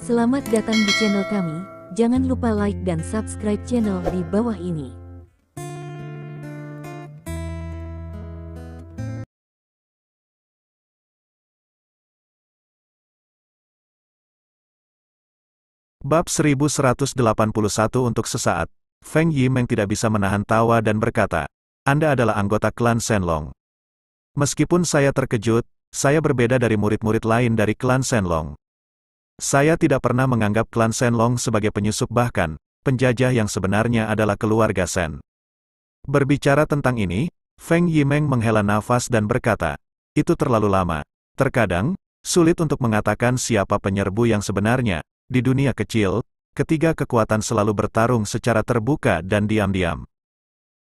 Selamat datang di channel kami, jangan lupa like dan subscribe channel di bawah ini. Bab 1181 untuk sesaat, Feng Yimeng tidak bisa menahan tawa dan berkata, Anda adalah anggota klan Shenlong. Meskipun saya terkejut, saya berbeda dari murid-murid lain dari klan Shenlong. Saya tidak pernah menganggap klan Shenlong sebagai penyusup bahkan, penjajah yang sebenarnya adalah keluarga Shen. Berbicara tentang ini, Feng Yimeng menghela nafas dan berkata, itu terlalu lama. Terkadang, sulit untuk mengatakan siapa penyerbu yang sebenarnya. Di dunia kecil, ketiga kekuatan selalu bertarung secara terbuka dan diam-diam.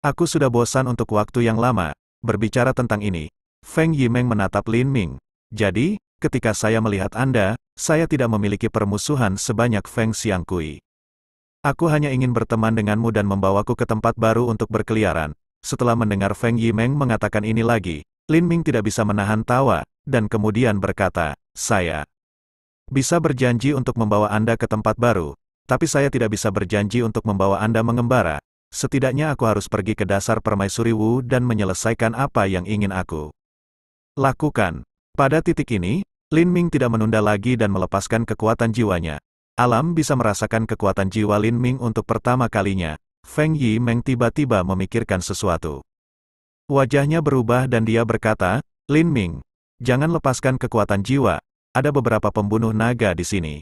Aku sudah bosan untuk waktu yang lama, berbicara tentang ini. Feng Yimeng menatap Lin Ming. Jadi, ketika saya melihat Anda, saya tidak memiliki permusuhan sebanyak Feng Xiangqui. Aku hanya ingin berteman denganmu dan membawaku ke tempat baru untuk berkeliaran. Setelah mendengar Feng Yimeng mengatakan ini lagi, Lin Ming tidak bisa menahan tawa, dan kemudian berkata, saya bisa berjanji untuk membawa Anda ke tempat baru, tapi saya tidak bisa berjanji untuk membawa Anda mengembara. Setidaknya aku harus pergi ke dasar Permaisuri Wu dan menyelesaikan apa yang ingin aku lakukan. Pada titik ini, Lin Ming tidak menunda lagi dan melepaskan kekuatan jiwanya. Alam bisa merasakan kekuatan jiwa Lin Ming untuk pertama kalinya. Feng Yimeng tiba-tiba memikirkan sesuatu. Wajahnya berubah dan dia berkata, Lin Ming, jangan lepaskan kekuatan jiwa. Ada beberapa pembunuh naga di sini.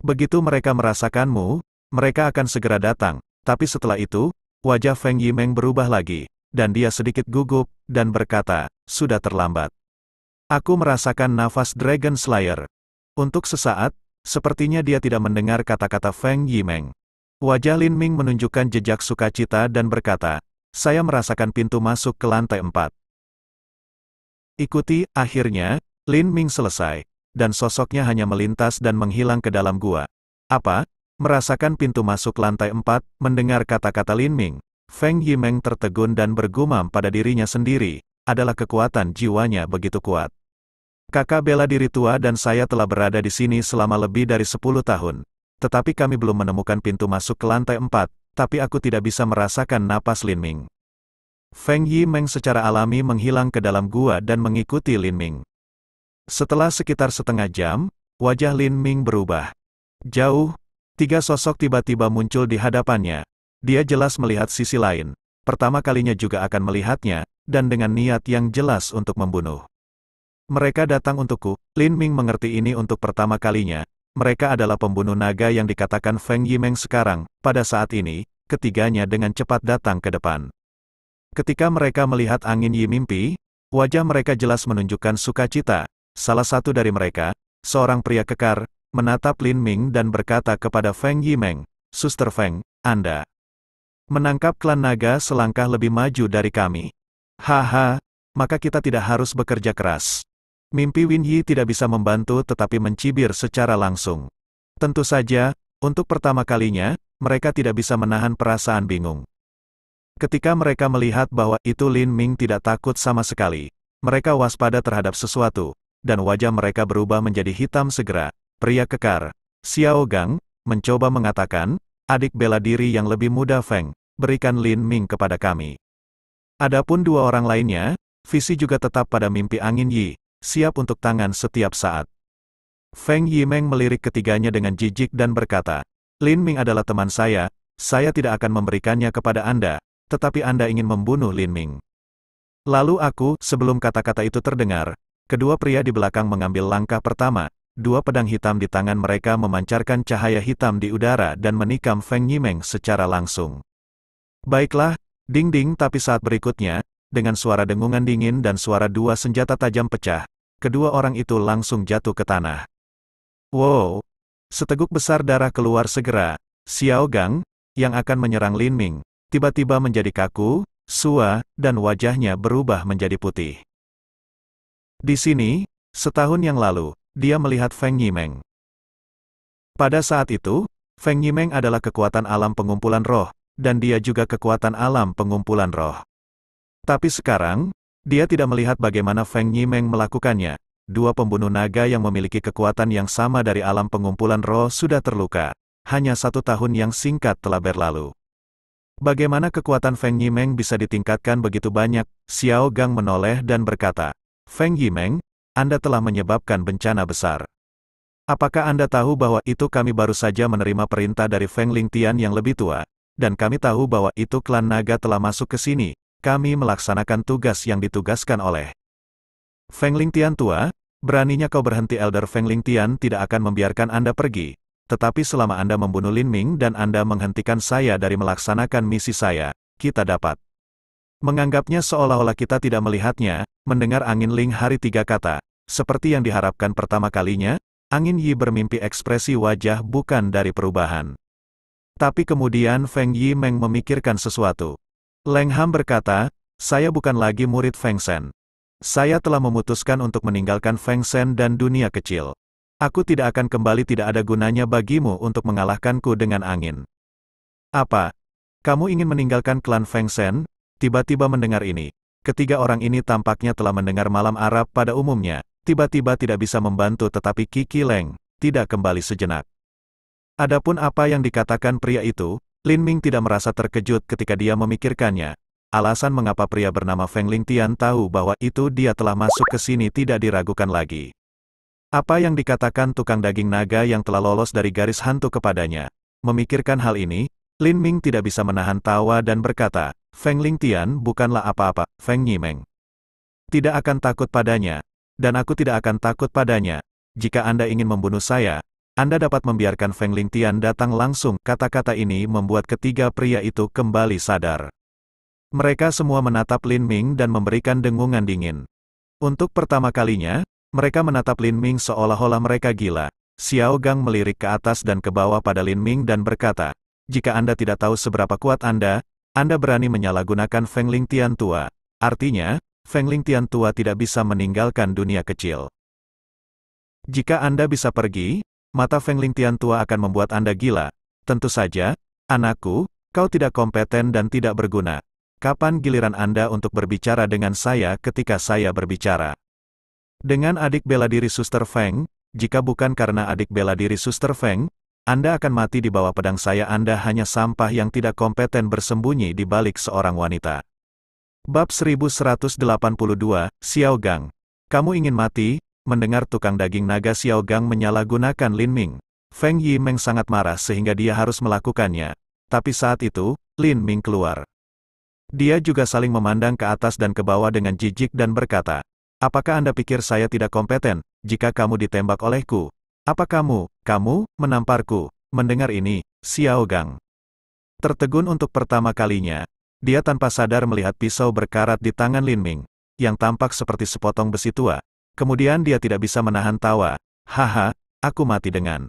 Begitu mereka merasakanmu, mereka akan segera datang. Tapi setelah itu, wajah Feng Yimeng berubah lagi, dan dia sedikit gugup, dan berkata, sudah terlambat. Aku merasakan nafas Dragon Slayer. Untuk sesaat, sepertinya dia tidak mendengar kata-kata Feng Yimeng. Wajah Lin Ming menunjukkan jejak sukacita dan berkata, saya merasakan pintu masuk ke lantai 4. Ikuti, akhirnya, Lin Ming selesai. Dan sosoknya hanya melintas dan menghilang ke dalam gua. Apa? Merasakan pintu masuk lantai 4, mendengar kata-kata Lin Ming, Feng Yimeng tertegun dan bergumam pada dirinya sendiri, adalah kekuatan jiwanya begitu kuat. Kakak bela diri tua dan saya telah berada di sini selama lebih dari 10 tahun. Tetapi kami belum menemukan pintu masuk ke lantai 4, tapi aku tidak bisa merasakan napas Lin Ming. Feng Yimeng secara alami menghilang ke dalam gua dan mengikuti Lin Ming. Setelah sekitar setengah jam, wajah Lin Ming berubah. Jauh, tiga sosok tiba-tiba muncul di hadapannya. Dia jelas melihat sisi lain. Pertama kalinya juga akan melihatnya, dan dengan niat yang jelas untuk membunuh. Mereka datang untukku. Lin Ming mengerti ini untuk pertama kalinya. Mereka adalah pembunuh naga yang dikatakan Feng Yimeng sekarang. Pada saat ini, ketiganya dengan cepat datang ke depan. Ketika mereka melihat angin Yi mimpi, wajah mereka jelas menunjukkan sukacita. Salah satu dari mereka, seorang pria kekar, menatap Lin Ming dan berkata kepada Feng Yimeng, Suster Feng, Anda menangkap klan naga selangkah lebih maju dari kami. Haha, maka kita tidak harus bekerja keras. Mimpi Win Yi tidak bisa membantu tetapi mencibir secara langsung. Tentu saja, untuk pertama kalinya, mereka tidak bisa menahan perasaan bingung. Ketika mereka melihat bahwa itu Lin Ming tidak takut sama sekali, mereka waspada terhadap sesuatu. Dan wajah mereka berubah menjadi hitam segera. Pria kekar, Xiao Gang, mencoba mengatakan, adik bela diri yang lebih muda Feng, berikan Lin Ming kepada kami. Adapun dua orang lainnya, visi juga tetap pada mimpi angin Yi, siap untuk tangan setiap saat. Feng Yimeng melirik ketiganya dengan jijik dan berkata, Lin Ming adalah teman saya tidak akan memberikannya kepada Anda, tetapi Anda ingin membunuh Lin Ming. Lalu aku, sebelum kata-kata itu terdengar, kedua pria di belakang mengambil langkah pertama, dua pedang hitam di tangan mereka memancarkan cahaya hitam di udara dan menikam Feng Yimeng secara langsung. Baiklah, ding-ding tapi saat berikutnya, dengan suara dengungan dingin dan suara dua senjata tajam pecah, kedua orang itu langsung jatuh ke tanah. Wow! Seteguk besar darah keluar segera, Xiao Gang, yang akan menyerang Lin Ming, tiba-tiba menjadi kaku, sua, dan wajahnya berubah menjadi putih. Di sini, setahun yang lalu, dia melihat Feng Yimeng. Pada saat itu, Feng Yimeng adalah kekuatan alam pengumpulan roh, dan dia juga kekuatan alam pengumpulan roh. Tapi sekarang, dia tidak melihat bagaimana Feng Yimeng melakukannya. dua pembunuh naga yang memiliki kekuatan yang sama dari alam pengumpulan roh sudah terluka. Hanya 1 tahun yang singkat telah berlalu. Bagaimana kekuatan Feng Yimeng bisa ditingkatkan begitu banyak? Xiao Gang menoleh dan berkata, Feng Yimeng, Anda telah menyebabkan bencana besar. Apakah Anda tahu bahwa itu kami baru saja menerima perintah dari Feng Lingtian yang lebih tua, dan kami tahu bahwa itu klan naga telah masuk ke sini, kami melaksanakan tugas yang ditugaskan oleh Feng Lingtian tua, beraninya kau berhenti. Elder Feng Lingtian tidak akan membiarkan Anda pergi, tetapi selama Anda membunuh Lin Ming dan Anda menghentikan saya dari melaksanakan misi saya, kita dapat menganggapnya seolah-olah kita tidak melihatnya. Mendengar angin Ling Hari tiga kata, seperti yang diharapkan pertama kalinya, angin Yi bermimpi ekspresi wajah bukan dari perubahan. Tapi kemudian Feng Yimeng memikirkan sesuatu. Leng Ham berkata, saya bukan lagi murid Feng Shen. Saya telah memutuskan untuk meninggalkan Feng Shen dan dunia kecil. Aku tidak akan kembali. Tidak ada gunanya bagimu untuk mengalahkanku dengan angin. Apa? Kamu ingin meninggalkan klan Feng Shen? Tiba-tiba mendengar ini. Ketiga orang ini tampaknya telah mendengar malam Arab pada umumnya. Tiba-tiba tidak bisa membantu tetapi Kiki Leng tidak kembali sejenak. Adapun apa yang dikatakan pria itu, Lin Ming tidak merasa terkejut ketika dia memikirkannya. Alasan mengapa pria bernama Feng Lingtian tahu bahwa itu dia telah masuk ke sini tidak diragukan lagi. Apa yang dikatakan tukang daging naga yang telah lolos dari garis hantu kepadanya. Memikirkan hal ini, Lin Ming tidak bisa menahan tawa dan berkata, Feng Lingtian bukanlah apa-apa, Feng Yimeng tidak akan takut padanya, dan aku tidak akan takut padanya. Jika Anda ingin membunuh saya, Anda dapat membiarkan Feng Lingtian datang langsung. Kata-kata ini membuat ketiga pria itu kembali sadar. Mereka semua menatap Lin Ming dan memberikan dengungan dingin. Untuk pertama kalinya, mereka menatap Lin Ming seolah-olah mereka gila. Xiao Gang melirik ke atas dan ke bawah pada Lin Ming dan berkata, jika Anda tidak tahu seberapa kuat Anda berani menyalahgunakan Feng Lingtian tua. Artinya, Feng Lingtian tua tidak bisa meninggalkan dunia kecil. Jika Anda bisa pergi, mata Feng Lingtian tua akan membuat Anda gila. Tentu saja, anakku, kau tidak kompeten dan tidak berguna. Kapan giliran Anda untuk berbicara dengan saya ketika saya berbicara? Dengan adik bela diri Suster Feng, jika bukan karena adik bela diri Suster Feng, Anda akan mati di bawah pedang saya. Anda hanya sampah yang tidak kompeten bersembunyi di balik seorang wanita. Bab 1182, Xiao Gang. Kamu ingin mati? Mendengar tukang daging naga Xiao Gang menyalahgunakan Lin Ming, Feng Yimeng sangat marah sehingga dia harus melakukannya. Tapi saat itu, Lin Ming keluar. Dia juga saling memandang ke atas dan ke bawah dengan jijik dan berkata, apakah Anda pikir saya tidak kompeten, jika kamu ditembak olehku? Apa kamu menamparku? Mendengar ini, Xiao Gang tertegun untuk pertama kalinya. Dia tanpa sadar melihat pisau berkarat di tangan Lin Ming, yang tampak seperti sepotong besi tua. Kemudian dia tidak bisa menahan tawa. Haha, aku mati dengan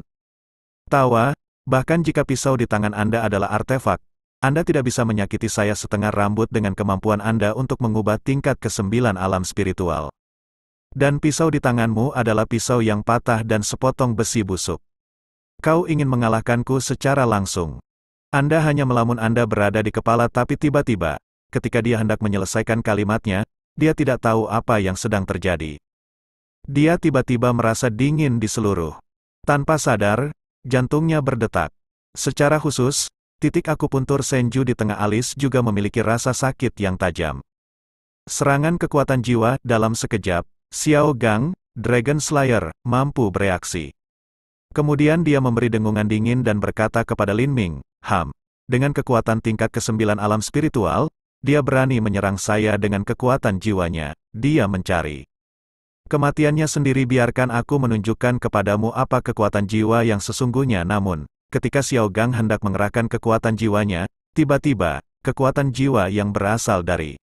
tawa, bahkan jika pisau di tangan Anda adalah artefak, Anda tidak bisa menyakiti saya setengah rambut dengan kemampuan Anda untuk mengubah tingkat ke-9 alam spiritual. Dan pisau di tanganmu adalah pisau yang patah dan sepotong besi busuk. Kau ingin mengalahkanku secara langsung. Anda hanya melamun. Anda berada di kepala tapi tiba-tiba, ketika dia hendak menyelesaikan kalimatnya, dia tidak tahu apa yang sedang terjadi. Dia tiba-tiba merasa dingin di seluruh. Tanpa sadar, jantungnya berdetak. Secara khusus, titik akupuntur Senju di tengah alis juga memiliki rasa sakit yang tajam. Serangan kekuatan jiwa. Dalam sekejap, Xiao Gang, Dragon Slayer, mampu bereaksi. Kemudian dia memberi dengungan dingin dan berkata kepada Lin Ming, dengan kekuatan tingkat ke-9 alam spiritual, dia berani menyerang saya dengan kekuatan jiwanya. Dia mencari kematiannya sendiri. Biarkan aku menunjukkan kepadamu apa kekuatan jiwa yang sesungguhnya. Namun, ketika Xiao Gang hendak mengerahkan kekuatan jiwanya, tiba-tiba, kekuatan jiwa yang berasal dari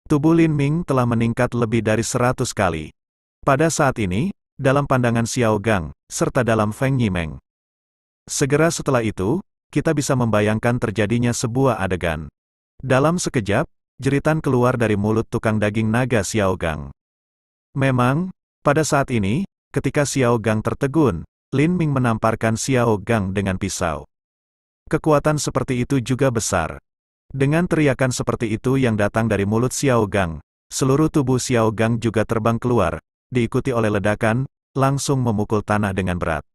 tubuh Lin Ming telah meningkat lebih dari 100 kali. Pada saat ini, dalam pandangan Xiao Gang, serta dalam Feng Yimeng. Segera setelah itu, kita bisa membayangkan terjadinya sebuah adegan. Dalam sekejap, jeritan keluar dari mulut tukang daging naga Xiao Gang. Memang, pada saat ini, ketika Xiao Gang tertegun, Lin Ming menamparkan Xiao Gang dengan pisau. Kekuatan seperti itu juga besar. Dengan teriakan seperti itu yang datang dari mulut Xiao Gang, seluruh tubuh Xiao Gang juga terbang keluar, diikuti oleh ledakan, langsung memukul tanah dengan berat.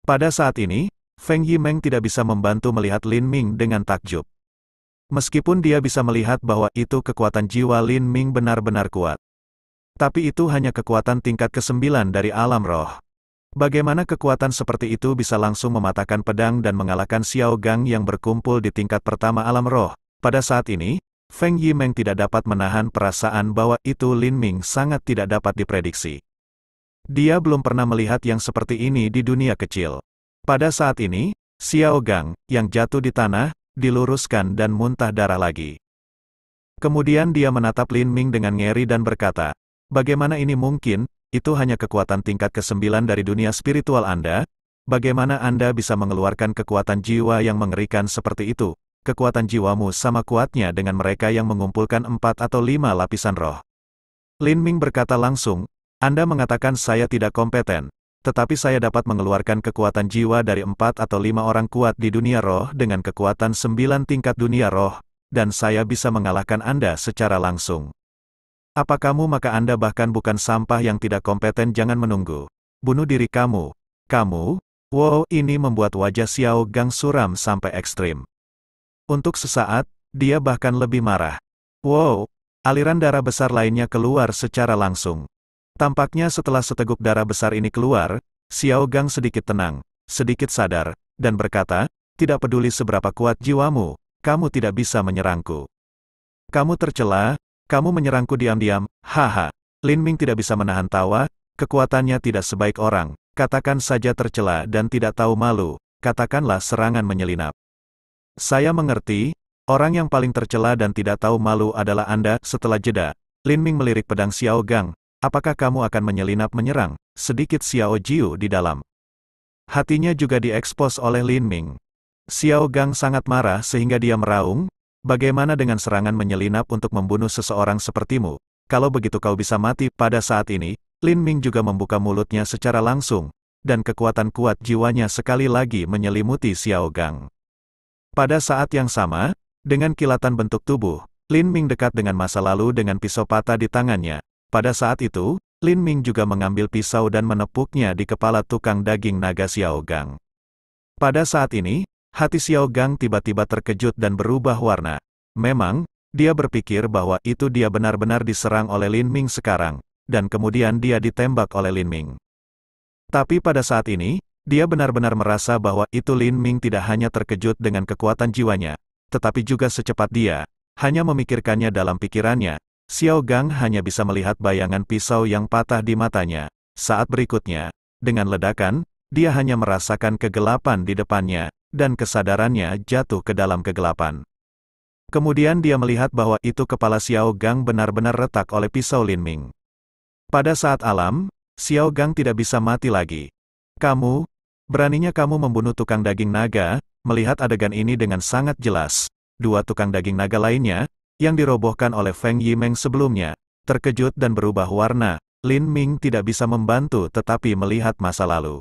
Pada saat ini, Feng Yimeng tidak bisa membantu melihat Lin Ming dengan takjub. Meskipun dia bisa melihat bahwa itu kekuatan jiwa Lin Ming benar-benar kuat. Tapi itu hanya kekuatan tingkat ke-9 dari alam roh. Bagaimana kekuatan seperti itu bisa langsung mematahkan pedang dan mengalahkan Xiao Gang yang berkumpul di tingkat pertama alam roh? Pada saat ini, Feng Yimeng tidak dapat menahan perasaan bahwa itu Lin Ming sangat tidak dapat diprediksi. Dia belum pernah melihat yang seperti ini di dunia kecil. Pada saat ini, Xiao Gang, yang jatuh di tanah, diluruskan dan muntah darah lagi. Kemudian dia menatap Lin Ming dengan ngeri dan berkata, "Bagaimana ini mungkin? Itu hanya kekuatan tingkat ke-9 dari dunia spiritual Anda. Bagaimana Anda bisa mengeluarkan kekuatan jiwa yang mengerikan seperti itu? Kekuatan jiwamu sama kuatnya dengan mereka yang mengumpulkan 4 atau 5 lapisan roh." Lin Ming berkata langsung, "Anda mengatakan saya tidak kompeten, tetapi saya dapat mengeluarkan kekuatan jiwa dari 4 atau 5 orang kuat di dunia roh dengan kekuatan 9 tingkat dunia roh, dan saya bisa mengalahkan Anda secara langsung. Apa kamu maka Anda bahkan bukan sampah yang tidak kompeten jangan menunggu. Bunuh diri kamu. Kamu?" Wow, ini membuat wajah Xiao Gang suram sampai ekstrim. Untuk sesaat, dia bahkan lebih marah. Wow, aliran darah besar lainnya keluar secara langsung. Tampaknya setelah seteguk darah besar ini keluar, Xiao Gang sedikit tenang, sedikit sadar, dan berkata, "Tidak peduli seberapa kuat jiwamu, kamu tidak bisa menyerangku. Kamu tercela. Kamu menyerangku diam-diam, haha." Lin Ming tidak bisa menahan tawa, kekuatannya tidak sebaik orang, katakan saja tercela dan tidak tahu malu, katakanlah serangan menyelinap. "Saya mengerti, orang yang paling tercela dan tidak tahu malu adalah Anda." Setelah jeda, Lin Ming melirik pedang Xiao Gang, "Apakah kamu akan menyelinap menyerang?" Sedikit Xiao Jiu di dalam hatinya juga diekspos oleh Lin Ming. Xiao Gang sangat marah sehingga dia meraung, "Bagaimana dengan serangan menyelinap untuk membunuh seseorang sepertimu? Kalau begitu kau bisa mati." Pada saat ini, Lin Ming juga membuka mulutnya secara langsung, dan kekuatan kuat jiwanya sekali lagi menyelimuti Xiao Gang. Pada saat yang sama, dengan kilatan bentuk tubuh, Lin Ming dekat dengan masa lalu dengan pisau patah di tangannya. Pada saat itu, Lin Ming juga mengambil pisau dan menepuknya di kepala tukang daging naga Xiao Gang. Pada saat ini, hati Xiao Gang tiba-tiba terkejut dan berubah warna. Memang, dia berpikir bahwa itu dia benar-benar diserang oleh Lin Ming sekarang, dan kemudian dia ditembak oleh Lin Ming. Tapi pada saat ini, dia benar-benar merasa bahwa itu Lin Ming tidak hanya terkejut dengan kekuatan jiwanya, tetapi juga secepat dia hanya memikirkannya dalam pikirannya, Xiao Gang hanya bisa melihat bayangan pisau yang patah di matanya. Saat berikutnya, dengan ledakan, dia hanya merasakan kegelapan di depannya, dan kesadarannya jatuh ke dalam kegelapan. Kemudian dia melihat bahwa itu kepala Xiao Gang benar-benar retak oleh pisau Lin Ming. Pada saat alam, Xiao Gang tidak bisa mati lagi. "Kamu, beraninya kamu membunuh tukang daging naga?" Melihat adegan ini dengan sangat jelas, dua tukang daging naga lainnya, yang dirobohkan oleh Feng Yimeng sebelumnya, terkejut dan berubah warna. Lin Ming tidak bisa membantu tetapi melihat masa lalu.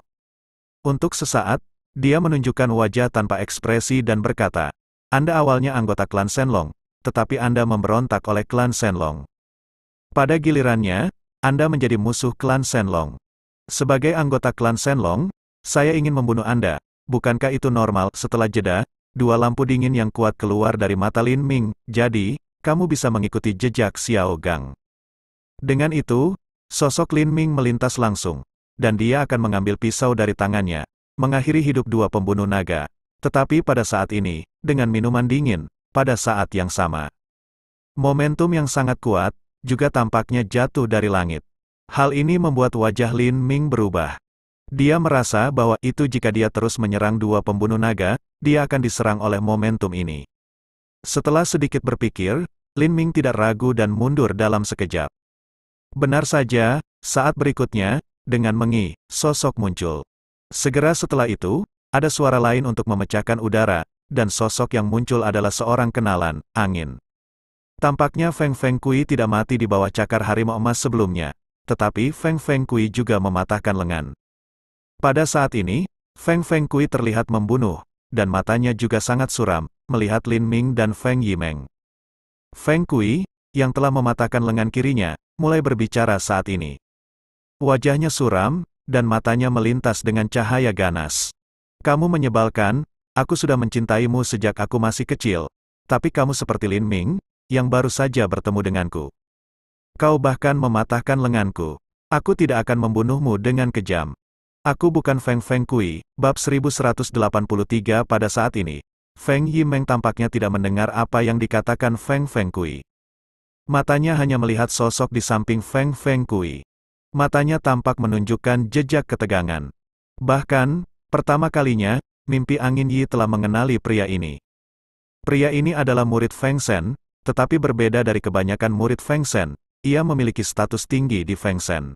Untuk sesaat, dia menunjukkan wajah tanpa ekspresi dan berkata, "Anda awalnya anggota klan Shenlong, tetapi Anda memberontak oleh klan Shenlong. Pada gilirannya, Anda menjadi musuh klan Shenlong. Sebagai anggota klan Shenlong, saya ingin membunuh Anda. Bukankah itu normal?" Setelah jeda, dua lampu dingin yang kuat keluar dari mata Lin Ming. "Jadi, kamu bisa mengikuti jejak Xiao Gang." Dengan itu, sosok Lin Ming melintas langsung, dan dia akan mengambil pisau dari tangannya, mengakhiri hidup dua pembunuh naga. Tetapi pada saat ini, dengan minuman dingin, pada saat yang sama, momentum yang sangat kuat, juga tampaknya jatuh dari langit. Hal ini membuat wajah Lin Ming berubah. Dia merasa bahwa itu jika dia terus menyerang dua pembunuh naga, dia akan diserang oleh momentum ini. Setelah sedikit berpikir, Lin Ming tidak ragu dan mundur dalam sekejap. Benar saja, saat berikutnya, dengan mengi, sosok muncul. Segera setelah itu, ada suara lain untuk memecahkan udara, dan sosok yang muncul adalah seorang kenalan, angin. Tampaknya Feng Feng Kui tidak mati di bawah cakar harimau emas sebelumnya, tetapi Feng Feng Kui juga mematahkan lengan. Pada saat ini, Feng Feng Kui terlihat membunuh, dan matanya juga sangat suram, melihat Lin Ming dan Feng Yimeng. Feng Kui, yang telah mematahkan lengan kirinya, mulai berbicara saat ini. Wajahnya suram, dan matanya melintas dengan cahaya ganas. Kamu menyebalkan, aku sudah mencintaimu sejak aku masih kecil. Tapi kamu seperti Lin Ming, yang baru saja bertemu denganku. Kau bahkan mematahkan lenganku. Aku tidak akan membunuhmu dengan kejam. Aku bukan Feng Feng Kui. Bab 1183. Pada saat ini, Feng Yimeng tampaknya tidak mendengar apa yang dikatakan Feng Feng Kui. Matanya hanya melihat sosok di samping Feng Feng Kui. Matanya tampak menunjukkan jejak ketegangan. Bahkan, pertama kalinya, mimpi angin Yi telah mengenali pria ini. Pria ini adalah murid Feng Shen, tetapi berbeda dari kebanyakan murid Feng Shen. Ia memiliki status tinggi di Feng Shen.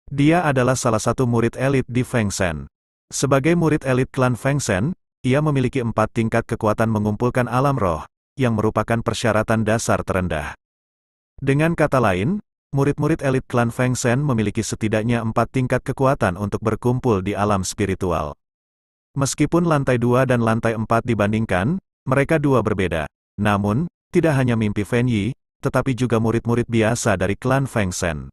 Dia adalah salah satu murid elit di Feng Shen. Sebagai murid elit klan Feng Shen, ia memiliki 4 tingkat kekuatan mengumpulkan alam roh, yang merupakan persyaratan dasar terendah. Dengan kata lain, murid-murid elit klan Feng Shen memiliki setidaknya 4 tingkat kekuatan untuk berkumpul di alam spiritual. Meskipun lantai 2 dan lantai 4 dibandingkan, mereka dua berbeda. Namun, tidak hanya mimpi Fen Yi, tetapi juga murid-murid biasa dari klan Feng Shen.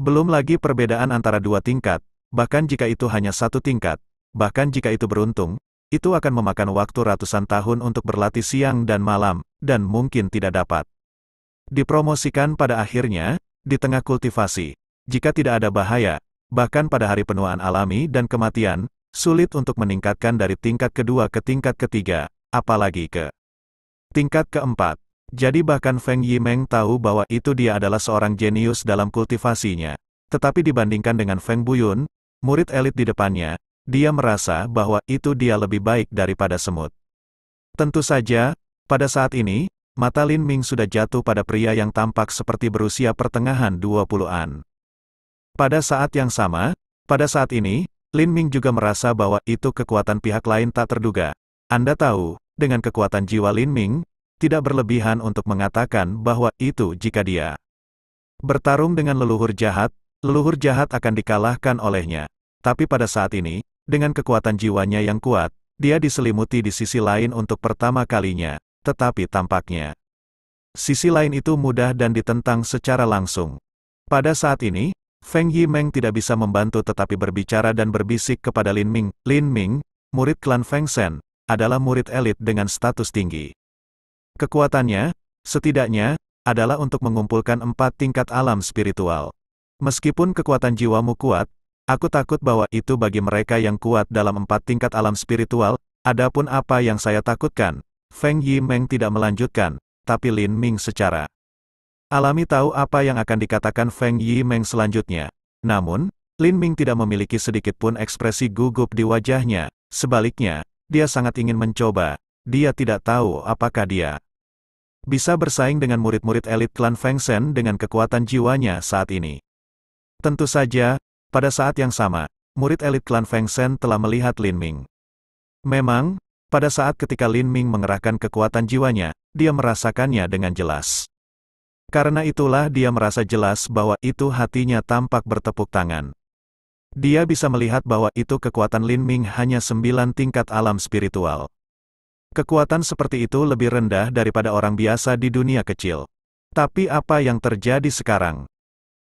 Belum lagi perbedaan antara 2 tingkat, bahkan jika itu hanya 1 tingkat, bahkan jika itu beruntung, itu akan memakan waktu ratusan tahun untuk berlatih siang dan malam, dan mungkin tidak dapat dipromosikan pada akhirnya, di tengah kultivasi. Jika tidak ada bahaya, bahkan pada hari penuaan alami dan kematian, sulit untuk meningkatkan dari tingkat kedua ke tingkat ketiga, apalagi ke tingkat keempat. Jadi bahkan Feng Yimeng tahu bahwa itu dia adalah seorang jenius dalam kultivasinya. Tetapi dibandingkan dengan Feng Buyun, murid elit di depannya, dia merasa bahwa itu dia lebih baik daripada semut. Tentu saja, pada saat ini, mata Lin Ming sudah jatuh pada pria yang tampak seperti berusia pertengahan 20-an. Pada saat yang sama, pada saat ini, Lin Ming juga merasa bahwa itu kekuatan pihak lain tak terduga. Anda tahu, dengan kekuatan jiwa Lin Ming, tidak berlebihan untuk mengatakan bahwa itu jika dia bertarung dengan leluhur jahat akan dikalahkan olehnya. Tapi pada saat ini, dengan kekuatan jiwanya yang kuat, dia diselimuti di sisi lain untuk pertama kalinya, tetapi tampaknya sisi lain itu mudah dan ditentang secara langsung. Pada saat ini, Feng Yimeng tidak bisa membantu tetapi berbicara dan berbisik kepada Lin Ming. Lin Ming, murid klan Feng Shen, adalah murid elit dengan status tinggi. Kekuatannya, setidaknya, adalah untuk mengumpulkan 4 tingkat alam spiritual. Meskipun kekuatan jiwamu kuat, aku takut bahwa itu bagi mereka yang kuat dalam 4 tingkat alam spiritual. Adapun apa yang saya takutkan, Feng Yimeng tidak melanjutkan, tapi Lin Ming secara alami tahu apa yang akan dikatakan Feng Yimeng selanjutnya. Namun, Lin Ming tidak memiliki sedikit pun ekspresi gugup di wajahnya. Sebaliknya, dia sangat ingin mencoba. Dia tidak tahu apakah dia bisa bersaing dengan murid-murid elit klan Feng Shen dengan kekuatan jiwanya saat ini. Tentu saja, pada saat yang sama, murid elit klan Feng Shen telah melihat Lin Ming. Memang, pada saat ketika Lin Ming mengerahkan kekuatan jiwanya, dia merasakannya dengan jelas. Karena itulah dia merasa jelas bahwa itu hatinya tampak bertepuk tangan. Dia bisa melihat bahwa itu kekuatan Lin Ming hanya 9 tingkat alam spiritual. Kekuatan seperti itu lebih rendah daripada orang biasa di dunia kecil. Tapi apa yang terjadi sekarang?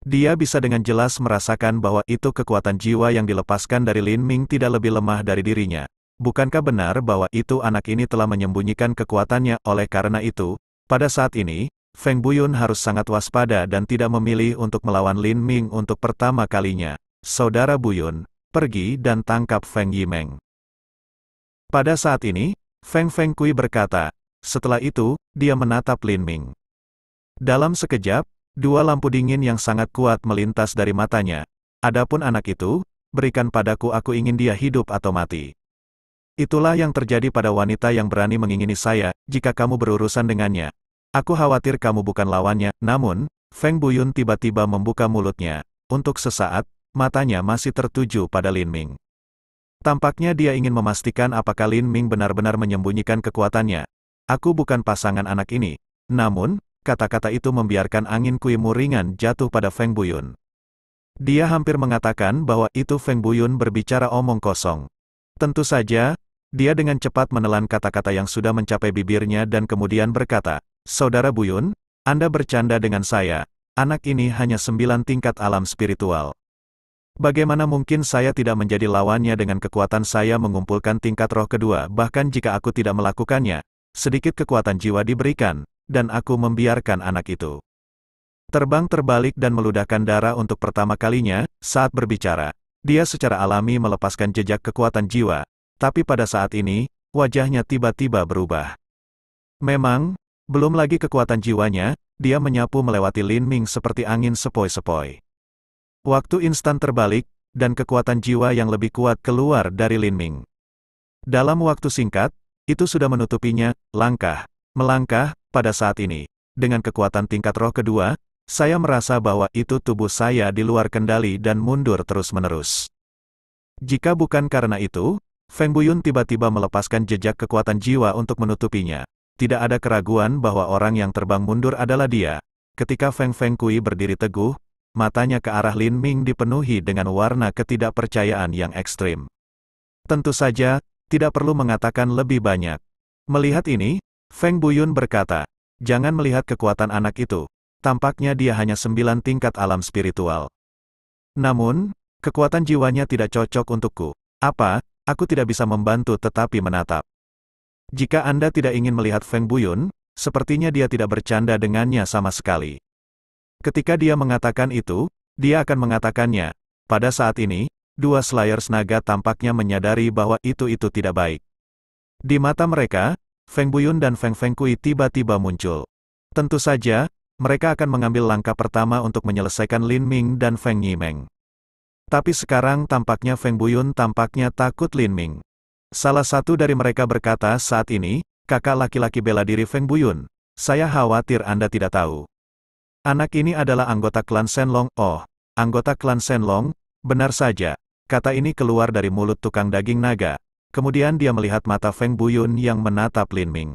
Dia bisa dengan jelas merasakan bahwa itu kekuatan jiwa yang dilepaskan dari Lin Ming tidak lebih lemah dari dirinya. Bukankah benar bahwa itu anak ini telah menyembunyikan kekuatannya? Oleh karena itu, pada saat ini, Feng Buyun harus sangat waspada dan tidak memilih untuk melawan Lin Ming untuk pertama kalinya. Saudara Buyun, pergi dan tangkap Feng Yimeng. Pada saat ini, Feng Feng Kui berkata. Setelah itu, dia menatap Lin Ming. Dalam sekejap, 2 lampu dingin yang sangat kuat melintas dari matanya. Adapun anak itu, berikan padaku, aku ingin dia hidup atau mati. Itulah yang terjadi pada wanita yang berani mengingini saya, jika kamu berurusan dengannya. Aku khawatir kamu bukan lawannya. Namun, Feng Buyun tiba-tiba membuka mulutnya. Untuk sesaat, matanya masih tertuju pada Lin Ming. Tampaknya dia ingin memastikan apakah Lin Ming benar-benar menyembunyikan kekuatannya. Aku bukan pasangan anak ini. Namun, kata-kata itu membiarkan angin kuimu ringan jatuh pada Feng Buyun. Dia hampir mengatakan bahwa itu Feng Buyun berbicara omong kosong. Tentu saja, dia dengan cepat menelan kata-kata yang sudah mencapai bibirnya dan kemudian berkata, Saudara Buyun, Anda bercanda dengan saya. Anak ini hanya 9 tingkat alam spiritual. Bagaimana mungkin saya tidak menjadi lawannya dengan kekuatan saya mengumpulkan tingkat roh kedua, bahkan jika aku tidak melakukannya, sedikit kekuatan jiwa diberikan, dan aku membiarkan anak itu terbang terbalik dan meludahkan darah untuk pertama kalinya. Saat berbicara, dia secara alami melepaskan jejak kekuatan jiwa, tapi pada saat ini, wajahnya tiba-tiba berubah. Memang, belum lagi kekuatan jiwanya, dia menyapu melewati Lin Ming seperti angin sepoi-sepoi. Waktu instan terbalik, dan kekuatan jiwa yang lebih kuat keluar dari Lin Ming. Dalam waktu singkat, itu sudah menutupinya. Melangkah, pada saat ini. Dengan kekuatan tingkat roh kedua, saya merasa bahwa itu tubuh saya di luar kendali dan mundur terus-menerus. Jika bukan karena itu, Feng Buyun tiba-tiba melepaskan jejak kekuatan jiwa untuk menutupinya. Tidak ada keraguan bahwa orang yang terbang mundur adalah dia. Ketika Feng Kui berdiri teguh, matanya ke arah Lin Ming dipenuhi dengan warna ketidakpercayaan yang ekstrim. Tentu saja, tidak perlu mengatakan lebih banyak. Melihat ini, Feng Buyun berkata, "Jangan melihat kekuatan anak itu. Tampaknya dia hanya 9 tingkat alam spiritual. Namun, kekuatan jiwanya tidak cocok untukku. Apa, aku tidak bisa membantu tetapi menatap." Jika Anda tidak ingin melihat Feng Buyun, sepertinya dia tidak bercanda dengannya sama sekali. Ketika dia mengatakan itu, dia akan mengatakannya. Pada saat ini, dua Slayers naga tampaknya menyadari bahwa itu tidak baik. Di mata mereka, Feng Buyun dan Feng Kui tiba-tiba muncul. Tentu saja, mereka akan mengambil langkah pertama untuk menyelesaikan Lin Ming dan Feng Yimeng. Tapi sekarang tampaknya Feng Buyun tampaknya takut Lin Ming. Salah satu dari mereka berkata saat ini, "Kakak laki-laki bela diri Feng Buyun, saya khawatir Anda tidak tahu. Anak ini adalah anggota klan Shenlong." "Oh, anggota klan Shenlong, benar saja." Kata ini keluar dari mulut tukang daging naga. Kemudian dia melihat mata Feng Buyun yang menatap Lin Ming.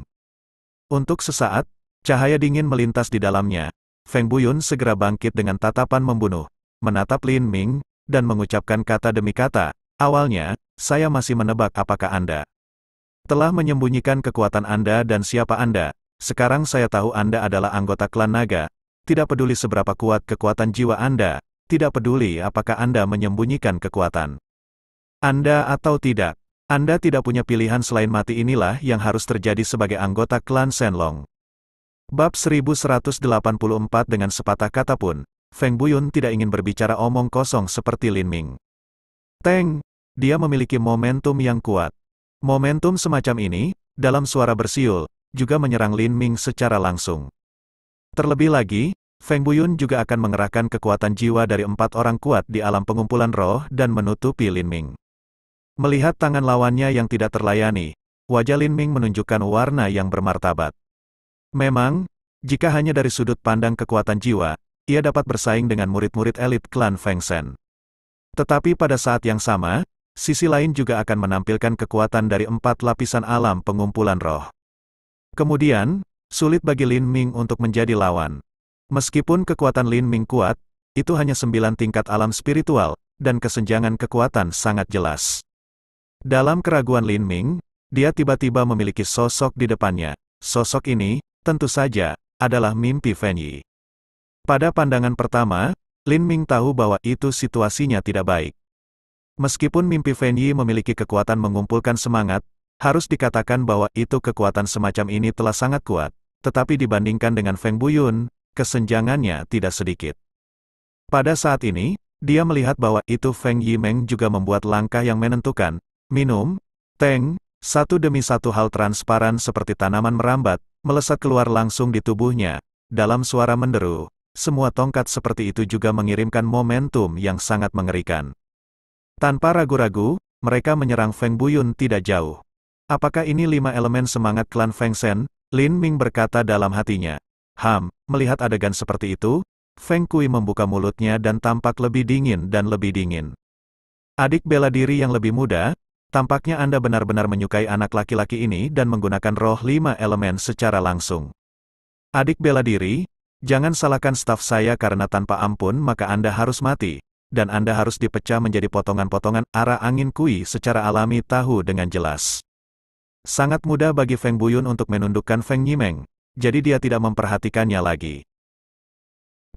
Untuk sesaat, cahaya dingin melintas di dalamnya. Feng Buyun segera bangkit dengan tatapan membunuh, menatap Lin Ming, dan mengucapkan kata demi kata, "Awalnya, saya masih menebak apakah Anda telah menyembunyikan kekuatan Anda dan siapa Anda. Sekarang saya tahu Anda adalah anggota klan naga. Tidak peduli seberapa kuat kekuatan jiwa Anda, tidak peduli apakah Anda menyembunyikan kekuatan Anda atau tidak. Anda tidak punya pilihan selain mati. Inilah yang harus terjadi sebagai anggota klan Shenlong." Bab 1184. Dengan sepatah kata pun, Feng Buyun tidak ingin berbicara omong kosong seperti Lin Ming. Dia memiliki momentum yang kuat. Momentum semacam ini, dalam suara bersiul, juga menyerang Lin Ming secara langsung. Terlebih lagi, Feng Buyun juga akan mengerahkan kekuatan jiwa dari 4 orang kuat di alam pengumpulan roh dan menutupi Lin Ming. Melihat tangan lawannya yang tidak terlayani, wajah Lin Ming menunjukkan warna yang bermartabat. Memang, jika hanya dari sudut pandang kekuatan jiwa, ia dapat bersaing dengan murid-murid elit klan Feng Shen. Tetapi pada saat yang sama, sisi lain juga akan menampilkan kekuatan dari 4 lapisan alam pengumpulan roh. Kemudian, sulit bagi Lin Ming untuk menjadi lawan. Meskipun kekuatan Lin Ming kuat, itu hanya 9 tingkat alam spiritual, dan kesenjangan kekuatan sangat jelas. Dalam keraguan Lin Ming, dia tiba-tiba memiliki sosok di depannya. Sosok ini, tentu saja, adalah mimpi Fen Yi. Pada pandangan pertama, Lin Ming tahu bahwa itu situasinya tidak baik. Meskipun mimpi Fen Yi memiliki kekuatan mengumpulkan semangat, harus dikatakan bahwa itu kekuatan semacam ini telah sangat kuat, tetapi dibandingkan dengan Feng Buyun, kesenjangannya tidak sedikit. Pada saat ini, dia melihat bahwa itu Feng Yimeng juga membuat langkah yang menentukan. Minum, satu demi satu hal transparan seperti tanaman merambat, melesat keluar langsung di tubuhnya. Dalam suara menderu, semua tongkat seperti itu juga mengirimkan momentum yang sangat mengerikan. Tanpa ragu-ragu, mereka menyerang Feng Buyun tidak jauh. Apakah ini 5 elemen semangat klan Feng Shen? Lin Ming berkata dalam hatinya. Melihat adegan seperti itu, Feng Kui membuka mulutnya dan tampak lebih dingin dan lebih dingin. "Adik bela diri yang lebih muda, tampaknya Anda benar-benar menyukai anak laki-laki ini dan menggunakan roh 5 elemen secara langsung. Adik bela diri, jangan salahkan staf saya karena tanpa ampun maka Anda harus mati, dan Anda harus dipecah menjadi potongan-potongan." Arah angin Kui secara alami tahu dengan jelas. Sangat mudah bagi Feng Buyun untuk menundukkan Feng Yimeng, jadi dia tidak memperhatikannya lagi.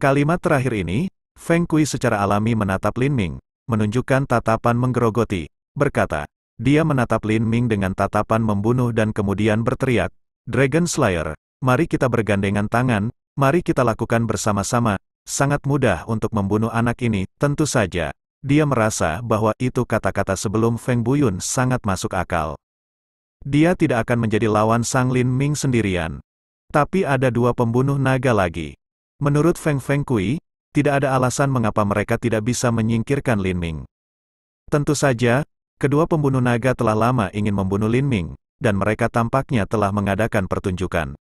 Kalimat terakhir ini, Feng Kui secara alami menatap Lin Ming, menunjukkan tatapan menggerogoti, berkata. Dia menatap Lin Ming dengan tatapan membunuh dan kemudian berteriak, Dragon Slayer, mari kita bergandengan tangan, mari kita lakukan bersama-sama. Sangat mudah untuk membunuh anak ini, tentu saja. Dia merasa bahwa itu kata-kata sebelum Feng Buyun sangat masuk akal. Dia tidak akan menjadi lawan Sang Lin Ming sendirian. Tapi ada dua pembunuh naga lagi. Menurut Feng Kui, tidak ada alasan mengapa mereka tidak bisa menyingkirkan Lin Ming. Tentu saja, kedua pembunuh naga telah lama ingin membunuh Lin Ming, dan mereka tampaknya telah mengadakan pertunjukan.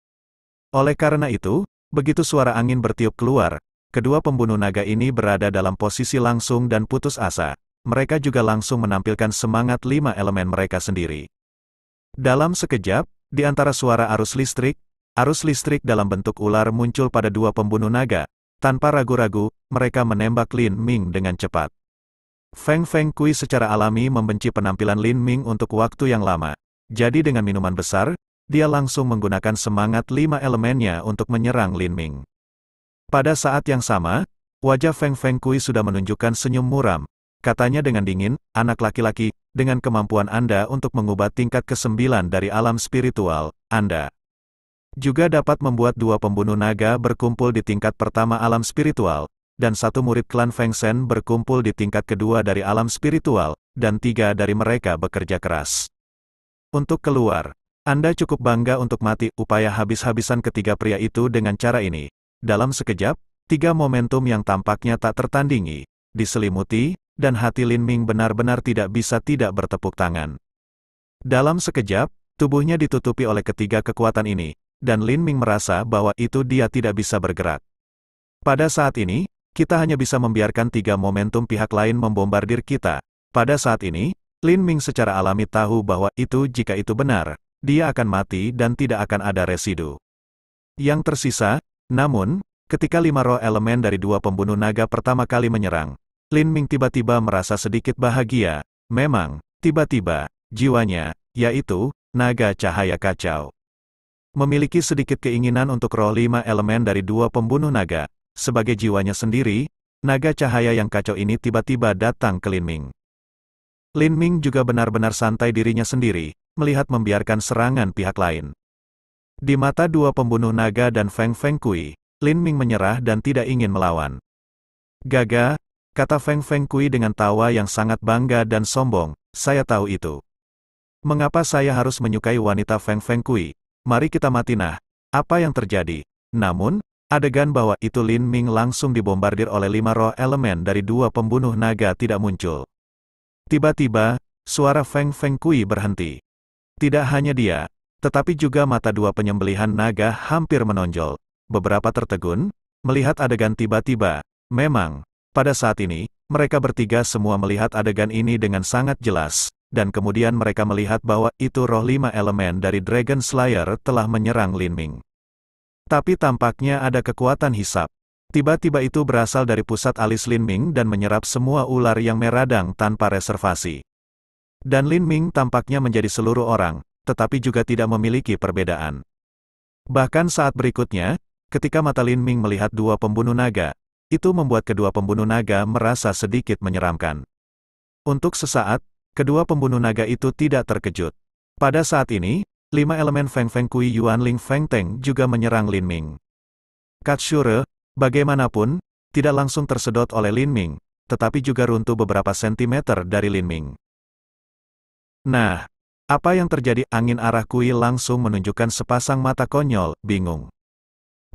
Oleh karena itu, begitu suara angin bertiup keluar, kedua pembunuh naga ini berada dalam posisi langsung dan putus asa. Mereka juga langsung menampilkan semangat 5 elemen mereka sendiri. Dalam sekejap, di antara suara arus listrik dalam bentuk ular muncul pada dua pembunuh naga. Tanpa ragu-ragu, mereka menembak Lin Ming dengan cepat. Feng Kui secara alami membenci penampilan Lin Ming untuk waktu yang lama. Jadi dengan minuman besar, dia langsung menggunakan semangat 5 elemennya untuk menyerang Lin Ming. Pada saat yang sama, wajah Feng Kui sudah menunjukkan senyum muram. Katanya dengan dingin, anak laki-laki, dengan kemampuan Anda untuk mengubah tingkat ke-9 dari alam spiritual, Anda juga dapat membuat dua pembunuh naga berkumpul di tingkat pertama alam spiritual, dan satu murid klan Feng Shen berkumpul di tingkat kedua dari alam spiritual, dan 3 dari mereka bekerja keras. Untuk keluar, Anda cukup bangga untuk mati. Upaya habis-habisan ketiga pria itu dengan cara ini. Dalam sekejap, 3 momentum yang tampaknya tak tertandingi, diselimuti, dan hati Lin Ming benar-benar tidak bisa tidak bertepuk tangan. Dalam sekejap, tubuhnya ditutupi oleh ketiga kekuatan ini, dan Lin Ming merasa bahwa itu dia tidak bisa bergerak. Pada saat ini, kita hanya bisa membiarkan 3 momentum pihak lain membombardir kita. Pada saat ini, Lin Ming secara alami tahu bahwa jika itu benar, dia akan mati dan tidak akan ada residu. Yang tersisa, namun, ketika 5 roh elemen dari 2 pembunuh naga pertama kali menyerang, Lin Ming tiba-tiba merasa sedikit bahagia. Memang, tiba-tiba, jiwanya, yaitu, naga cahaya kacau, memiliki sedikit keinginan untuk roh 5 elemen dari 2 pembunuh naga. Sebagai jiwanya sendiri, naga cahaya yang kacau ini tiba-tiba datang ke Lin Ming. Lin Ming juga benar-benar santai dirinya sendiri, melihat membiarkan serangan pihak lain. Di mata 2 pembunuh naga dan Feng Kui, Lin Ming menyerah dan tidak ingin melawan. Gaga, kata Feng Kui dengan tawa yang sangat bangga dan sombong, saya tahu itu. Mengapa saya harus menyukai wanita Feng Kui? Mari kita mati nah. Apa yang terjadi? Namun, adegan bahwa itu Lin Ming langsung dibombardir oleh 5 roh elemen dari 2 pembunuh naga tidak muncul. Tiba-tiba, suara Feng Kui berhenti. Tidak hanya dia, tetapi juga mata 2 penyembelihan naga hampir menonjol. Beberapa tertegun, melihat adegan tiba-tiba. Memang, pada saat ini, mereka bertiga semua melihat adegan ini dengan sangat jelas. Dan kemudian mereka melihat bahwa itu roh 5 elemen dari Dragon Slayer telah menyerang Lin Ming. Tapi tampaknya ada kekuatan hisap. Tiba-tiba itu berasal dari pusat alis Lin Ming dan menyerap semua ular yang meradang tanpa reservasi. Dan Lin Ming tampaknya menjadi seluruh orang, tetapi juga tidak memiliki perbedaan. Bahkan saat berikutnya, ketika mata Lin Ming melihat 2 pembunuh naga, itu membuat kedua pembunuh naga merasa sedikit menyeramkan. Untuk sesaat, kedua pembunuh naga itu tidak terkejut. Pada saat ini, 5 elemen Feng Kui Yuanling Feng Teng juga menyerang Lin Ming. Katsure, bagaimanapun, tidak langsung tersedot oleh Lin Ming, tetapi juga runtuh beberapa sentimeter dari Lin Ming. Nah, apa yang terjadi? Angin arah Kui langsung menunjukkan sepasang mata konyol, bingung.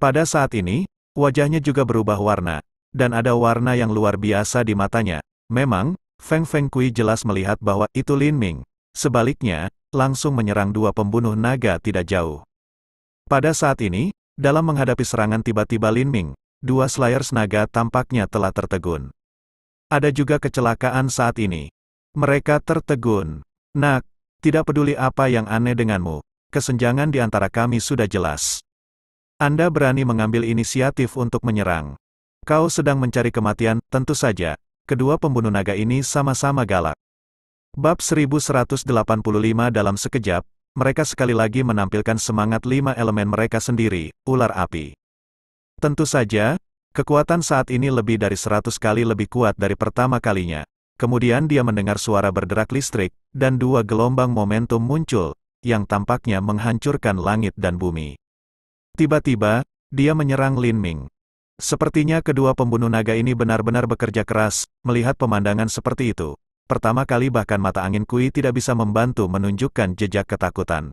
Pada saat ini, wajahnya juga berubah warna, dan ada warna yang luar biasa di matanya. Memang, Feng Kui jelas melihat bahwa itu Lin Ming. Sebaliknya, langsung menyerang 2 pembunuh naga tidak jauh. Pada saat ini, dalam menghadapi serangan tiba-tiba Lin Ming, 2 Slayers naga tampaknya telah tertegun. Ada juga kecelakaan saat ini. Mereka tertegun. Nak, tidak peduli apa yang aneh denganmu, kesenjangan di antara kami sudah jelas. Anda berani mengambil inisiatif untuk menyerang. Kau sedang mencari kematian, tentu saja. Kedua pembunuh naga ini sama-sama galak. Bab 1185 dalam sekejap, mereka sekali lagi menampilkan semangat 5 elemen mereka sendiri, ular api. Tentu saja, kekuatan saat ini lebih dari 100 kali lebih kuat dari pertama kalinya. Kemudian dia mendengar suara berderak listrik, dan dua gelombang momentum muncul, yang tampaknya menghancurkan langit dan bumi. Tiba-tiba, dia menyerang Lin Ming. Sepertinya kedua pembunuh naga ini benar-benar bekerja keras, melihat pemandangan seperti itu. Pertama kali bahkan mata angin Kui tidak bisa membantu menunjukkan jejak ketakutan.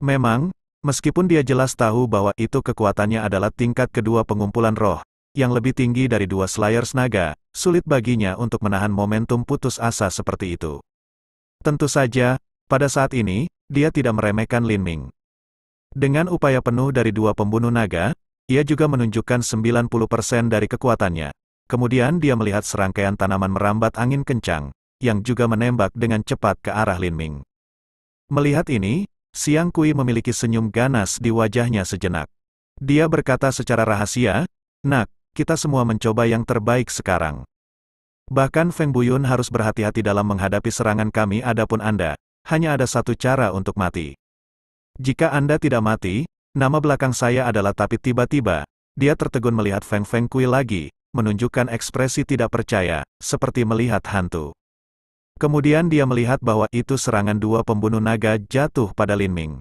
Memang, meskipun dia jelas tahu bahwa itu kekuatannya adalah tingkat kedua pengumpulan roh, yang lebih tinggi dari dua Slayers naga, sulit baginya untuk menahan momentum putus asa seperti itu. Tentu saja, pada saat ini, dia tidak meremehkan Lin Ming. Dengan upaya penuh dari dua pembunuh naga, ia juga menunjukkan 90% dari kekuatannya. Kemudian dia melihat serangkaian tanaman merambat angin kencang, yang juga menembak dengan cepat ke arah Lin Ming. Melihat ini, Xiang Kui memiliki senyum ganas di wajahnya sejenak. Dia berkata secara rahasia, "Nak, kita semua mencoba yang terbaik sekarang. Bahkan Feng Buyun harus berhati-hati dalam menghadapi serangan kami adapun Anda, hanya ada satu cara untuk mati. Jika Anda tidak mati, nama belakang saya adalah." Tapi tiba-tiba, dia tertegun melihat Feng Kui lagi, menunjukkan ekspresi tidak percaya, seperti melihat hantu. Kemudian dia melihat bahwa itu serangan dua pembunuh naga jatuh pada Lin Ming.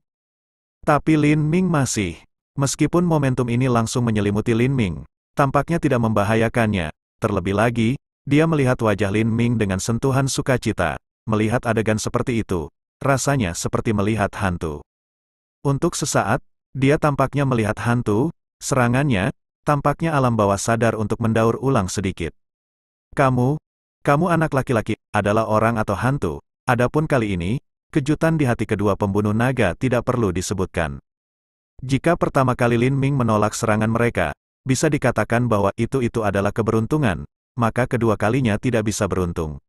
Tapi Lin Ming masih, meskipun momentum ini langsung menyelimuti Lin Ming, tampaknya tidak membahayakannya. Terlebih lagi, dia melihat wajah Lin Ming dengan sentuhan sukacita. Melihat adegan seperti itu, rasanya seperti melihat hantu. Untuk sesaat, dia tampaknya melihat hantu, serangannya, tampaknya alam bawah sadar untuk mendaur ulang sedikit. Kamu anak laki-laki, adalah orang atau hantu. Adapun kali ini, kejutan di hati kedua pembunuh naga tidak perlu disebutkan. Jika pertama kali Lin Ming menolak serangan mereka, bisa dikatakan bahwa itu adalah keberuntungan, maka kedua kalinya tidak bisa beruntung.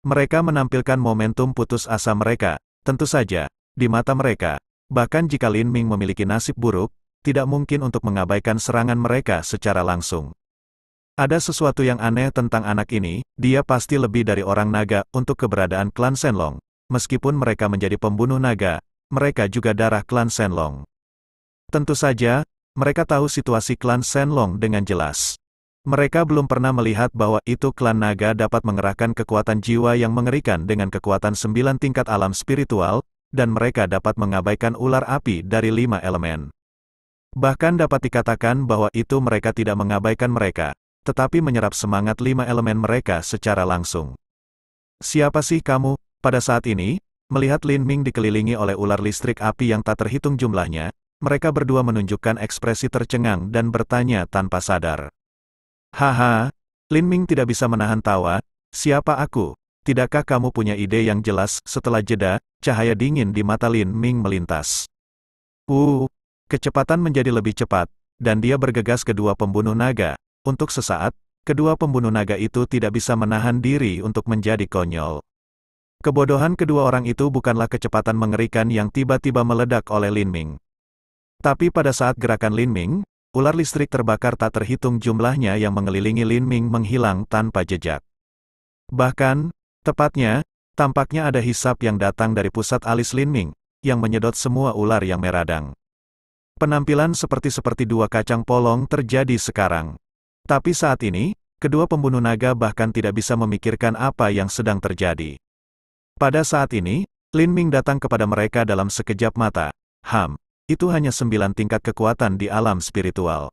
Mereka menampilkan momentum putus asa mereka, tentu saja, di mata mereka, bahkan jika Lin Ming memiliki nasib buruk, tidak mungkin untuk mengabaikan serangan mereka secara langsung. Ada sesuatu yang aneh tentang anak ini, dia pasti lebih dari orang naga untuk keberadaan klan Shenlong. Meskipun mereka menjadi pembunuh naga, mereka juga darah klan Shenlong. Tentu saja, mereka tahu situasi klan Shenlong dengan jelas. Mereka belum pernah melihat bahwa itu klan naga dapat mengerahkan kekuatan jiwa yang mengerikan dengan kekuatan 9 tingkat alam spiritual, dan mereka dapat mengabaikan ular api dari 5 elemen. Bahkan dapat dikatakan bahwa itu mereka tidak mengabaikan mereka, tetapi menyerap semangat 5 elemen mereka secara langsung. Siapa sih kamu? Pada saat ini, melihat Lin Ming dikelilingi oleh ular listrik api yang tak terhitung jumlahnya, mereka berdua menunjukkan ekspresi tercengang dan bertanya tanpa sadar. Haha, Lin Ming tidak bisa menahan tawa. Siapa aku? Tidakkah kamu punya ide yang jelas? Setelah jeda, cahaya dingin di mata Lin Ming melintas. Kecepatan menjadi lebih cepat, dan dia bergegas ke dua pembunuh naga. Untuk sesaat, kedua pembunuh naga itu tidak bisa menahan diri untuk menjadi konyol. Kebodohan kedua orang itu bukanlah kecepatan mengerikan yang tiba-tiba meledak oleh Lin Ming. Tapi pada saat gerakan Lin Ming, ular listrik terbakar tak terhitung jumlahnya yang mengelilingi Lin Ming menghilang tanpa jejak. Bahkan, tepatnya, tampaknya ada hisap yang datang dari pusat alis Lin Ming, yang menyedot semua ular yang meradang. Penampilan seperti dua kacang polong terjadi sekarang. Tapi saat ini, kedua pembunuh naga bahkan tidak bisa memikirkan apa yang sedang terjadi. Pada saat ini, Lin Ming datang kepada mereka dalam sekejap mata. Itu hanya 9 tingkat kekuatan di alam spiritual.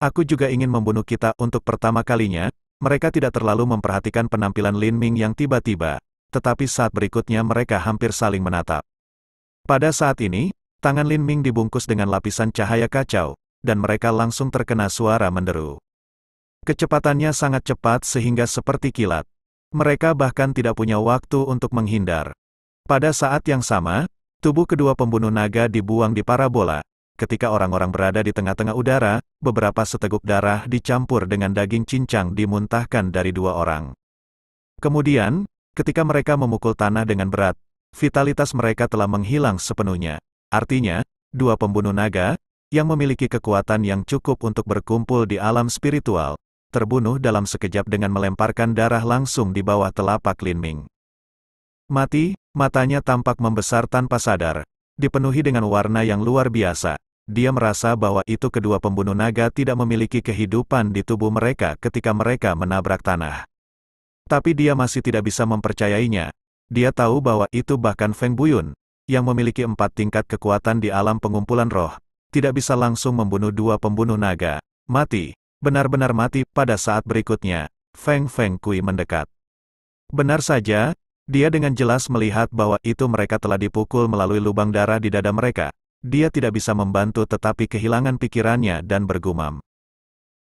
Aku juga ingin membunuh kita. Untuk pertama kalinya, mereka tidak terlalu memperhatikan penampilan Lin Ming yang tiba-tiba, tetapi saat berikutnya mereka hampir saling menatap. Pada saat ini, tangan Lin Ming dibungkus dengan lapisan cahaya kacau, dan mereka langsung terkena suara menderu. Kecepatannya sangat cepat sehingga seperti kilat. Mereka bahkan tidak punya waktu untuk menghindar. Pada saat yang sama, tubuh kedua pembunuh naga dibuang di parabola. Ketika orang-orang berada di tengah-tengah udara, beberapa seteguk darah dicampur dengan daging cincang dimuntahkan dari dua orang. Kemudian, ketika mereka memukul tanah dengan berat, vitalitas mereka telah menghilang sepenuhnya. Artinya, dua pembunuh naga, yang memiliki kekuatan yang cukup untuk berkumpul di alam spiritual, terbunuh dalam sekejap dengan melemparkan darah langsung di bawah telapak Lin Ming. Mati, matanya tampak membesar tanpa sadar, dipenuhi dengan warna yang luar biasa. Dia merasa bahwa itu kedua pembunuh naga tidak memiliki kehidupan di tubuh mereka ketika mereka menabrak tanah. Tapi dia masih tidak bisa mempercayainya. Dia tahu bahwa itu bahkan Feng Buyun, yang memiliki 4 tingkat kekuatan di alam pengumpulan roh, tidak bisa langsung membunuh 2 pembunuh naga. Mati, benar-benar mati. Pada saat berikutnya, Feng Kui mendekat. Benar saja, dia dengan jelas melihat bahwa itu mereka telah dipukul melalui lubang darah di dada mereka. Dia tidak bisa membantu tetapi kehilangan pikirannya dan bergumam.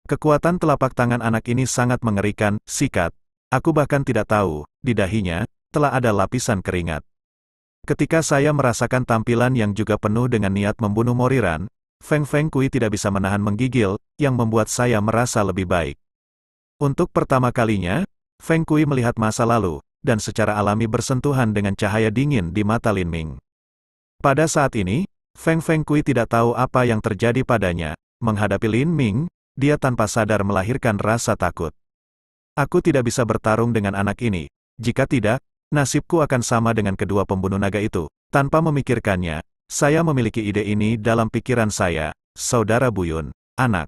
Kekuatan telapak tangan anak ini sangat mengerikan, sikat. Aku bahkan tidak tahu, di dahinya, telah ada lapisan keringat. Ketika saya merasakan tampilan yang juga penuh dengan niat membunuh Moriran, Feng Kui tidak bisa menahan menggigil, yang membuat saya merasa lebih baik. Untuk pertama kalinya, Feng Kui melihat masa lalu, dan secara alami bersentuhan dengan cahaya dingin di mata Lin Ming. Pada saat ini, Feng Kui tidak tahu apa yang terjadi padanya. Menghadapi Lin Ming, dia tanpa sadar melahirkan rasa takut. Aku tidak bisa bertarung dengan anak ini. Jika tidak, nasibku akan sama dengan kedua pembunuh naga itu. Tanpa memikirkannya, saya memiliki ide ini dalam pikiran saya. Saudara Buyun, anak.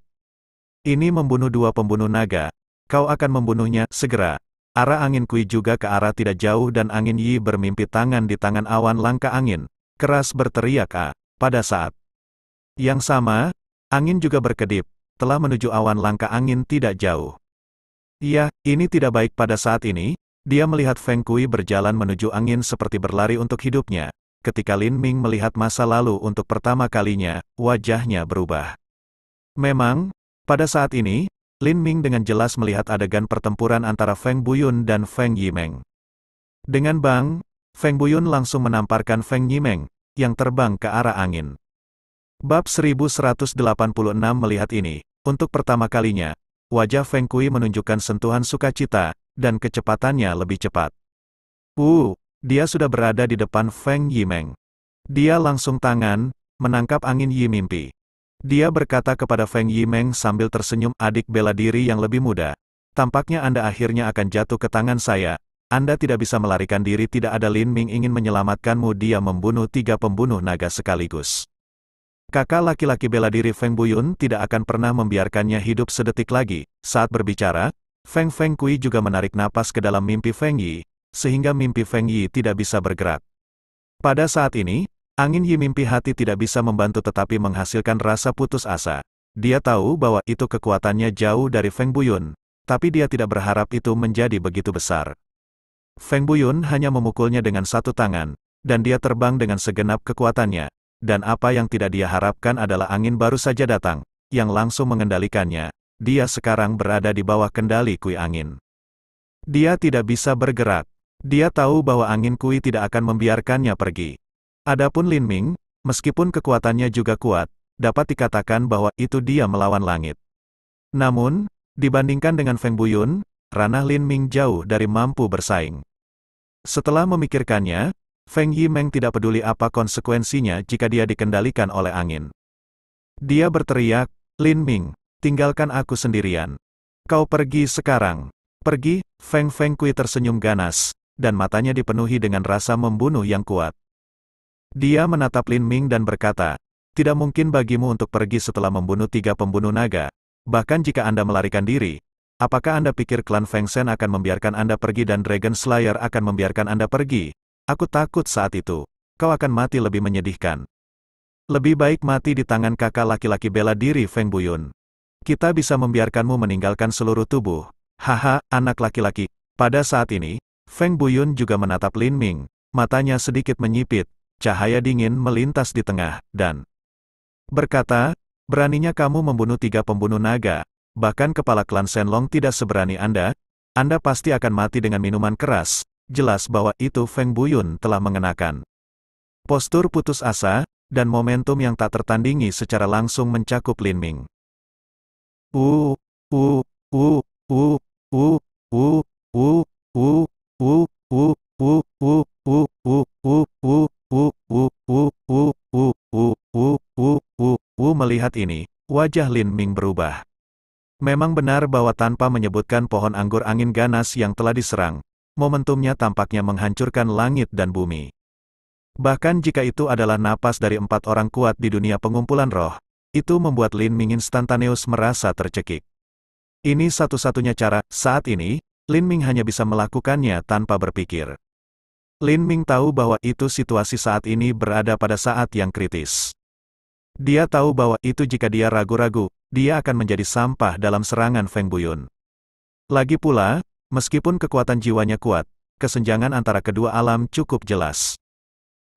Ini membunuh 2 pembunuh naga. Kau akan membunuhnya segera. Arah angin Kui juga ke arah tidak jauh dan angin Yi bermimpi tangan di tangan awan langka angin. Keras berteriak pada saat yang sama, angin juga berkedip, telah menuju awan langka angin tidak jauh. Ya, ini tidak baik. Pada saat ini, dia melihat Feng Kui berjalan menuju angin seperti berlari untuk hidupnya. Ketika Lin Ming melihat masa lalu untuk pertama kalinya, wajahnya berubah. Memang, pada saat ini, Lin Ming dengan jelas melihat adegan pertempuran antara Feng Buyun dan Feng Yimeng. Dengan bang, Feng Buyun langsung menamparkan Feng Yimeng, yang terbang ke arah angin. Bab 1186 melihat ini, untuk pertama kalinya, wajah Feng Kui menunjukkan sentuhan sukacita, dan kecepatannya lebih cepat. Dia sudah berada di depan Feng Yimeng. Dia langsung tangan, menangkap angin Yi mimpi. Dia berkata kepada Feng Yimeng sambil tersenyum, adik bela diri yang lebih muda. Tampaknya Anda akhirnya akan jatuh ke tangan saya. Anda tidak bisa melarikan diri. Tidak ada. Lin Ming ingin menyelamatkanmu. Dia membunuh 3 pembunuh naga sekaligus. Kakak laki-laki bela diri Feng Buyun tidak akan pernah membiarkannya hidup sedetik lagi. Saat berbicara, Feng Kui juga menarik napas ke dalam mimpi Feng Yi, sehingga mimpi Feng Yi tidak bisa bergerak. Pada saat ini, angin Yi mimpi hati tidak bisa membantu tetapi menghasilkan rasa putus asa. Dia tahu bahwa itu kekuatannya jauh dari Feng Buyun, tapi dia tidak berharap itu menjadi begitu besar. Feng Buyun hanya memukulnya dengan 1 tangan, dan dia terbang dengan segenap kekuatannya. Dan apa yang tidak dia harapkan adalah angin baru saja datang, yang langsung mengendalikannya. Dia sekarang berada di bawah kendali Kui angin. Dia tidak bisa bergerak. Dia tahu bahwa angin Kui tidak akan membiarkannya pergi. Adapun Lin Ming, meskipun kekuatannya juga kuat, dapat dikatakan bahwa itu dia melawan langit. Namun, dibandingkan dengan Feng Buyun, ranah Lin Ming jauh dari mampu bersaing. Setelah memikirkannya, Feng Yimeng tidak peduli apa konsekuensinya jika dia dikendalikan oleh angin. Dia berteriak, Lin Ming, tinggalkan aku sendirian. Kau pergi sekarang. Pergi. Feng Kui tersenyum ganas, dan matanya dipenuhi dengan rasa membunuh yang kuat. Dia menatap Lin Ming dan berkata, tidak mungkin bagimu untuk pergi setelah membunuh 3 pembunuh naga. Bahkan jika Anda melarikan diri, apakah Anda pikir klan Feng Shen akan membiarkan Anda pergi dan Dragon Slayer akan membiarkan Anda pergi? Aku takut saat itu, kau akan mati lebih menyedihkan. Lebih baik mati di tangan kakak laki-laki bela diri Feng Buyun. Kita bisa membiarkanmu meninggalkan seluruh tubuh. Haha, anak laki-laki. Pada saat ini, Feng Buyun juga menatap Lin Ming, matanya sedikit menyipit, cahaya dingin melintas di tengah, dan berkata, beraninya kamu membunuh 3 pembunuh naga, bahkan kepala klan Shenlong tidak seberani Anda pasti akan mati dengan minuman keras. Jelas bahwa itu Feng Buyun telah mengenakan postur putus asa, dan momentum yang tak tertandingi secara langsung mencakup Lin Ming. Melihat ini, wajah Lin Ming berubah. Memang benar bahwa tanpa menyebutkan pohon anggur angin ganas yang telah diserang, momentumnya tampaknya menghancurkan langit dan bumi. Bahkan jika itu adalah napas dari 4 orang kuat di dunia pengumpulan roh, itu membuat Lin Ming instantaneus merasa tercekik. Ini satu-satunya cara. Saat ini, Lin Ming hanya bisa melakukannya tanpa berpikir. Lin Ming tahu bahwa itu situasi saat ini berada pada saat yang kritis. Dia tahu bahwa itu jika dia ragu-ragu, dia akan menjadi sampah dalam serangan Feng Buyun. Lagi pula, meskipun kekuatan jiwanya kuat, kesenjangan antara kedua alam cukup jelas.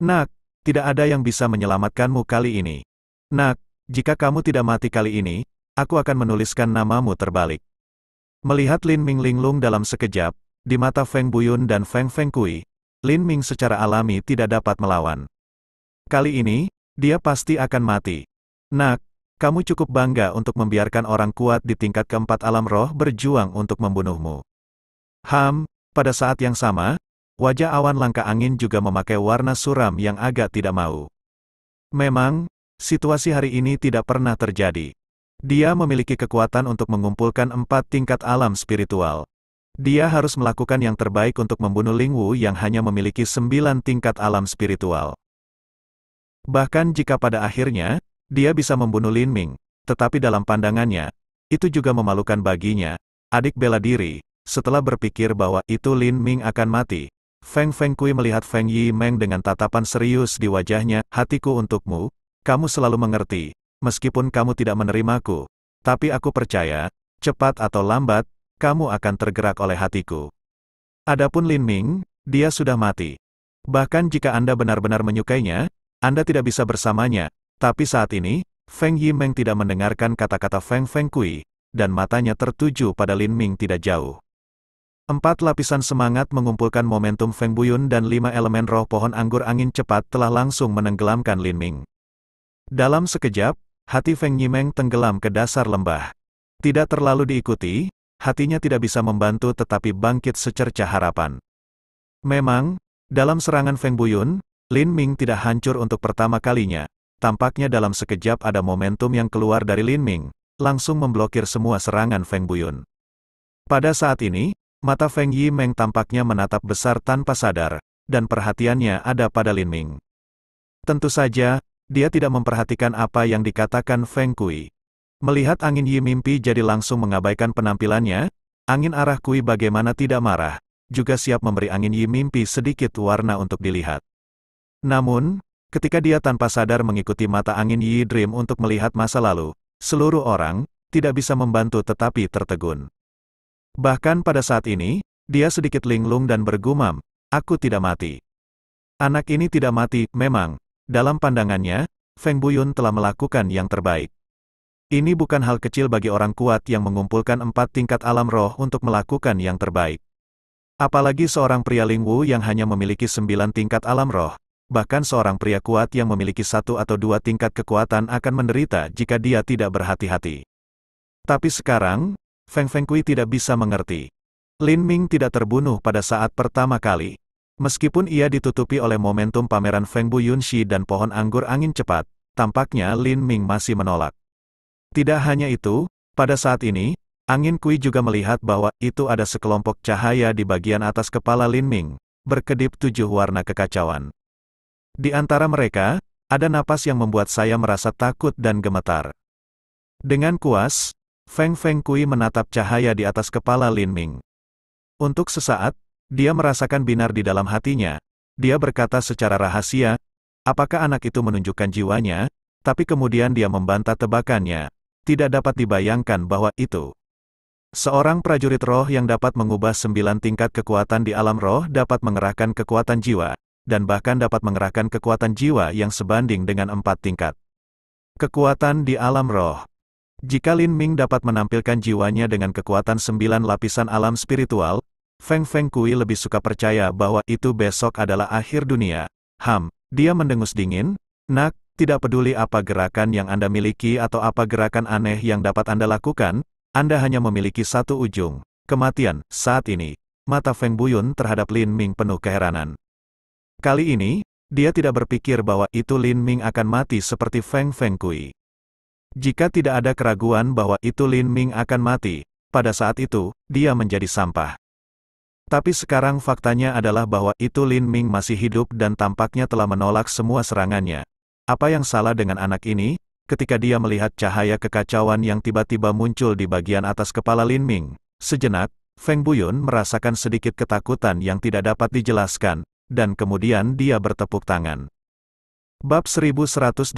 Nak, tidak ada yang bisa menyelamatkanmu kali ini. Nak, jika kamu tidak mati kali ini, aku akan menuliskan namamu terbalik. Melihat Lin Ming linglung dalam sekejap, di mata Feng Buyun dan Feng Kui, Lin Ming secara alami tidak dapat melawan. Kali ini, dia pasti akan mati. Nak, kamu cukup bangga untuk membiarkan orang kuat di tingkat keempat alam roh berjuang untuk membunuhmu. Pada saat yang sama, wajah awan langka angin juga memakai warna suram yang agak tidak mau. Memang, situasi hari ini tidak pernah terjadi. Dia memiliki kekuatan untuk mengumpulkan 4 tingkat alam spiritual. Dia harus melakukan yang terbaik untuk membunuh Ling Wu yang hanya memiliki 9 tingkat alam spiritual. Bahkan jika pada akhirnya, dia bisa membunuh Lin Ming, tetapi dalam pandangannya, itu juga memalukan baginya, adik bela diri. Setelah berpikir bahwa itu Lin Ming akan mati, Feng Kui melihat Feng Yimeng dengan tatapan serius di wajahnya. Hatiku untukmu, kamu selalu mengerti, meskipun kamu tidak menerimaku, tapi aku percaya, cepat atau lambat, kamu akan tergerak oleh hatiku. Adapun Lin Ming, dia sudah mati. Bahkan jika Anda benar-benar menyukainya, Anda tidak bisa bersamanya, tapi saat ini, Feng Yimeng tidak mendengarkan kata-kata Feng Kui, dan matanya tertuju pada Lin Ming tidak jauh. 4 lapisan semangat mengumpulkan momentum Feng Buyun dan 5 elemen roh pohon anggur angin cepat telah langsung menenggelamkan Lin Ming. Dalam sekejap, hati Feng Yimeng tenggelam ke dasar lembah. Tidak terlalu diikuti, hatinya tidak bisa membantu tetapi bangkit secercah harapan. Memang, dalam serangan Feng Buyun, Lin Ming tidak hancur untuk pertama kalinya. Tampaknya dalam sekejap ada momentum yang keluar dari Lin Ming, langsung memblokir semua serangan Feng Buyun. Pada saat ini, mata Feng Yimeng tampaknya menatap besar tanpa sadar, dan perhatiannya ada pada Lin Ming. Tentu saja, dia tidak memperhatikan apa yang dikatakan Feng Kui. Melihat angin Yi mimpi jadi langsung mengabaikan penampilannya, angin arah Kui bagaimana tidak marah, juga siap memberi angin Yi mimpi sedikit warna untuk dilihat. Namun, ketika dia tanpa sadar mengikuti mata angin Yi Dream untuk melihat masa lalu, seluruh orang tidak bisa membantu tetapi tertegun. Bahkan pada saat ini, dia sedikit linglung dan bergumam, aku tidak mati. Anak ini tidak mati, memang, dalam pandangannya, Feng Buyun telah melakukan yang terbaik. Ini bukan hal kecil bagi orang kuat yang mengumpulkan 4 tingkat alam roh untuk melakukan yang terbaik. Apalagi seorang pria Ling Wu yang hanya memiliki 9 tingkat alam roh, bahkan seorang pria kuat yang memiliki 1 atau 2 tingkat kekuatan akan menderita jika dia tidak berhati-hati. Tapi sekarang, Feng Kui tidak bisa mengerti. Lin Ming tidak terbunuh pada saat pertama kali. Meskipun ia ditutupi oleh momentum pameran Feng Buyun Shi dan pohon anggur angin cepat, tampaknya Lin Ming masih menolak. Tidak hanya itu, pada saat ini, angin Kui juga melihat bahwa itu ada sekelompok cahaya di bagian atas kepala Lin Ming, berkedip 7 warna kekacauan. Di antara mereka, ada napas yang membuat saya merasa takut dan gemetar. Dengan kuas, Feng Kui menatap cahaya di atas kepala Lin Ming. Untuk sesaat, dia merasakan binar di dalam hatinya. Dia berkata secara rahasia, apakah anak itu menunjukkan jiwanya? Tapi kemudian dia membantah tebakannya. Tidak dapat dibayangkan bahwa itu seorang prajurit roh yang dapat mengubah 9 tingkat kekuatan di alam roh dapat mengerahkan kekuatan jiwa, dan bahkan dapat mengerahkan kekuatan jiwa yang sebanding dengan 4 tingkat kekuatan di alam roh. Jika Lin Ming dapat menampilkan jiwanya dengan kekuatan 9 lapisan alam spiritual, Feng Kui lebih suka percaya bahwa itu besok adalah akhir dunia. Dia mendengus dingin, nak, tidak peduli apa gerakan yang Anda miliki atau apa gerakan aneh yang dapat Anda lakukan, Anda hanya memiliki satu ujung, kematian. Saat ini, mata Feng Buyun terhadap Lin Ming penuh keheranan. Kali ini, dia tidak berpikir bahwa itu Lin Ming akan mati seperti Feng Kui. Jika tidak ada keraguan bahwa itu Lin Ming akan mati, pada saat itu, dia menjadi sampah. Tapi sekarang faktanya adalah bahwa itu Lin Ming masih hidup dan tampaknya telah menolak semua serangannya. Apa yang salah dengan anak ini? Ketika dia melihat cahaya kekacauan yang tiba-tiba muncul di bagian atas kepala Lin Ming, sejenak, Feng Buyun merasakan sedikit ketakutan yang tidak dapat dijelaskan, dan kemudian dia bertepuk tangan. Bab 1187.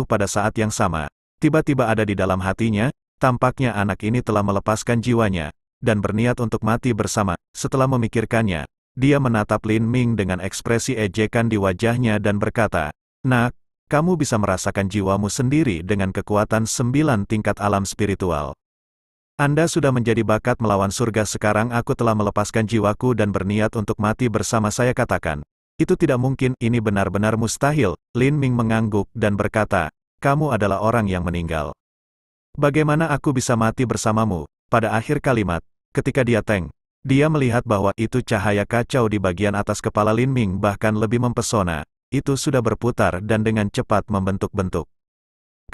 Pada saat yang sama, tiba-tiba ada di dalam hatinya, tampaknya anak ini telah melepaskan jiwanya, dan berniat untuk mati bersama. Setelah memikirkannya, dia menatap Lin Ming dengan ekspresi ejekan di wajahnya dan berkata, "Nak, kamu bisa merasakan jiwamu sendiri dengan kekuatan 9 tingkat alam spiritual. Anda sudah menjadi bakat melawan surga. Sekarang aku telah melepaskan jiwaku dan berniat untuk mati bersama." Saya katakan, "Itu tidak mungkin, ini benar-benar mustahil." Lin Ming mengangguk dan berkata, "Kamu adalah orang yang meninggal. Bagaimana aku bisa mati bersamamu?" Pada akhir kalimat, ketika dia melihat bahwa itu cahaya kacau di bagian atas kepala Lin Ming bahkan lebih mempesona, itu sudah berputar dan dengan cepat membentuk-bentuk.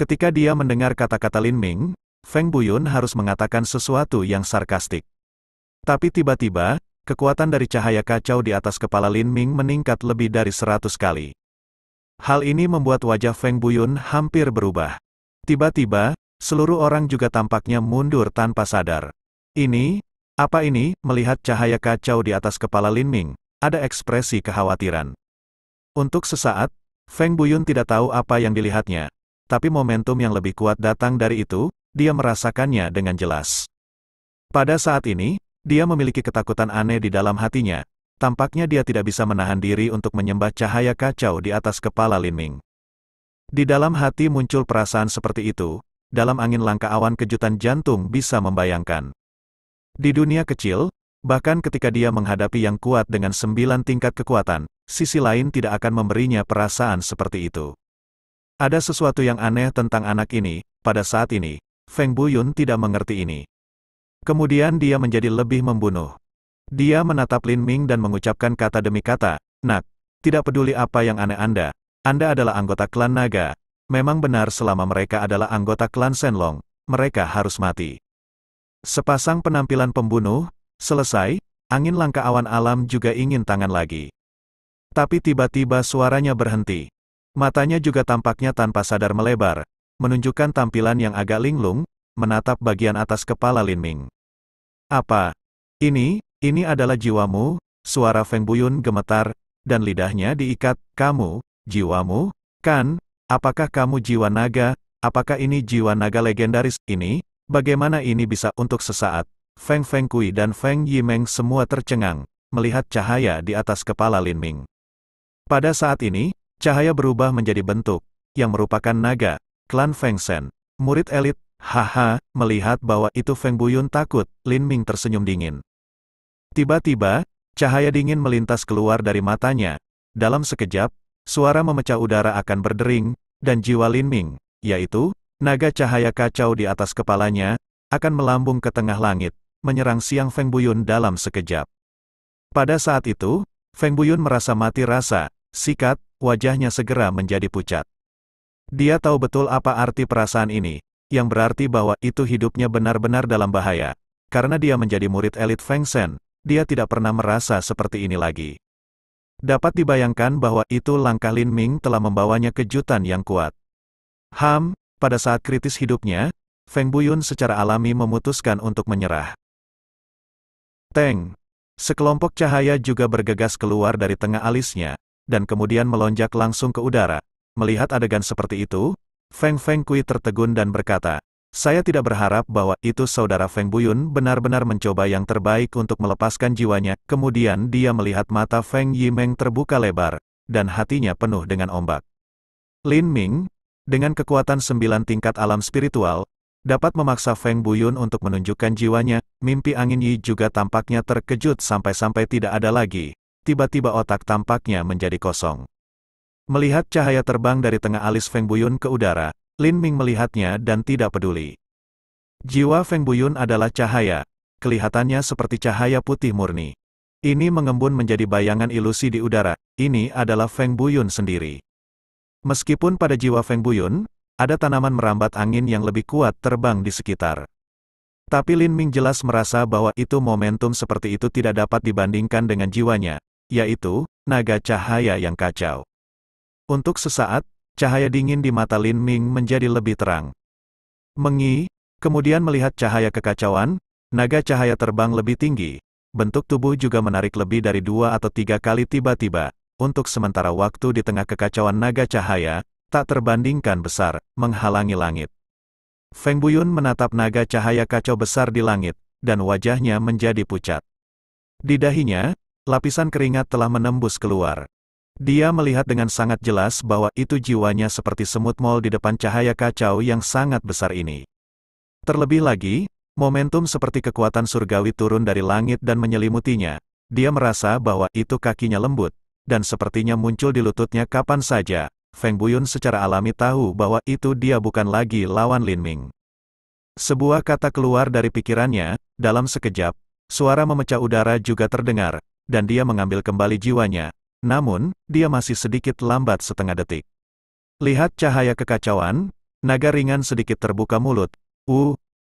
Ketika dia mendengar kata-kata Lin Ming, Feng Buyun harus mengatakan sesuatu yang sarkastik. Tapi tiba-tiba, kekuatan dari cahaya kacau di atas kepala Lin Ming meningkat lebih dari 100 kali. Hal ini membuat wajah Feng Buyun hampir berubah. Tiba-tiba, seluruh orang juga tampaknya mundur tanpa sadar. Apa ini? Melihat cahaya kacau di atas kepala Lin Ming, ada ekspresi kekhawatiran. Untuk sesaat, Feng Buyun tidak tahu apa yang dilihatnya. Tapi momentum yang lebih kuat datang dari itu, dia merasakannya dengan jelas. Pada saat ini, dia memiliki ketakutan aneh di dalam hatinya. Tampaknya dia tidak bisa menahan diri untuk menyembah cahaya kacau di atas kepala Lin Ming. Di dalam hati muncul perasaan seperti itu, dalam angin langka awan kejutan jantung bisa membayangkan. Di dunia kecil, bahkan ketika dia menghadapi yang kuat dengan 9 tingkat kekuatan, sisi lain tidak akan memberinya perasaan seperti itu. Ada sesuatu yang aneh tentang anak ini. Pada saat ini, Feng Buyun tidak mengerti ini. Kemudian dia menjadi lebih membunuh. Dia menatap Lin Ming dan mengucapkan kata demi kata, "Nak, tidak peduli apa yang aneh Anda adalah anggota klan naga. Memang benar selama mereka adalah anggota klan Shenlong, mereka harus mati." Sepasang penampilan pembunuh, selesai, angin langka awan alam juga ingin tangan lagi. Tapi tiba-tiba suaranya berhenti. Matanya juga tampaknya tanpa sadar melebar, menunjukkan tampilan yang agak linglung, menatap bagian atas kepala Lin Ming. "Apa? Ini adalah jiwamu?" Suara Feng Buyun gemetar, dan lidahnya diikat. "Kamu, jiwamu, kan? Apakah kamu jiwa naga? Apakah ini jiwa naga legendaris? Bagaimana ini bisa?" Untuk sesaat, Feng Kui dan Feng Yimeng semua tercengang, melihat cahaya di atas kepala Lin Ming. Pada saat ini, cahaya berubah menjadi bentuk, yang merupakan naga, klan Feng Shen, murid elit. "Haha," melihat bahwa itu Feng Buyun takut, Lin Ming tersenyum dingin. Tiba-tiba, cahaya dingin melintas keluar dari matanya. Dalam sekejap, suara memecah udara akan berdering, dan jiwa Lin Ming, yaitu naga cahaya kacau di atas kepalanya, akan melambung ke tengah langit, menyerang siang Feng Buyun dalam sekejap. Pada saat itu, Feng Buyun merasa mati rasa, sikat, wajahnya segera menjadi pucat. Dia tahu betul apa arti perasaan ini, yang berarti bahwa itu hidupnya benar-benar dalam bahaya. Karena dia menjadi murid elit Feng Shen, dia tidak pernah merasa seperti ini lagi. Dapat dibayangkan bahwa itu langkah Lin Ming telah membawanya kejutan yang kuat. Pada saat kritis hidupnya, Feng Buyun secara alami memutuskan untuk menyerah. Teng! Sekelompok cahaya juga bergegas keluar dari tengah alisnya, dan kemudian melonjak langsung ke udara. Melihat adegan seperti itu, Feng Kui tertegun dan berkata, "Saya tidak berharap bahwa itu saudara Feng Buyun benar-benar mencoba yang terbaik untuk melepaskan jiwanya." Kemudian dia melihat mata Feng Yimeng terbuka lebar, dan hatinya penuh dengan ombak. Lin Ming, dengan kekuatan 9 tingkat alam spiritual, dapat memaksa Feng Buyun untuk menunjukkan jiwanya. Mimpi angin Yi juga tampaknya terkejut sampai-sampai tidak ada lagi. Tiba-tiba otak tampaknya menjadi kosong. Melihat cahaya terbang dari tengah alis Feng Buyun ke udara, Lin Ming melihatnya dan tidak peduli. Jiwa Feng Buyun adalah cahaya, kelihatannya seperti cahaya putih murni. Ini mengembun menjadi bayangan ilusi di udara. Ini adalah Feng Buyun sendiri. Meskipun pada jiwa Feng Buyun, ada tanaman merambat angin yang lebih kuat terbang di sekitar. Tapi Lin Ming jelas merasa bahwa itu momentum seperti itu tidak dapat dibandingkan dengan jiwanya, yaitu naga cahaya yang kacau. Untuk sesaat, cahaya dingin di mata Lin Ming menjadi lebih terang. Kemudian melihat cahaya kekacauan, naga cahaya terbang lebih tinggi. Bentuk tubuh juga menarik lebih dari 2 atau 3 kali tiba-tiba. Untuk sementara waktu di tengah kekacauan naga cahaya, tak terbandingkan besar, menghalangi langit. Feng Buyun menatap naga cahaya kacau besar di langit, dan wajahnya menjadi pucat. Di dahinya, lapisan keringat telah menembus keluar. Dia melihat dengan sangat jelas bahwa itu jiwanya seperti semut mol di depan cahaya kacau yang sangat besar ini. Terlebih lagi, momentum seperti kekuatan surgawi turun dari langit dan menyelimutinya. Dia merasa bahwa itu kakinya lembut, dan sepertinya muncul di lututnya kapan saja. Feng Buyun secara alami tahu bahwa itu dia bukan lagi lawan Lin Ming. Sebuah kata keluar dari pikirannya, dalam sekejap, suara memecah udara juga terdengar, dan dia mengambil kembali jiwanya. Namun, dia masih sedikit lambat setengah detik. Lihat cahaya kekacauan, naga ringan sedikit terbuka mulut.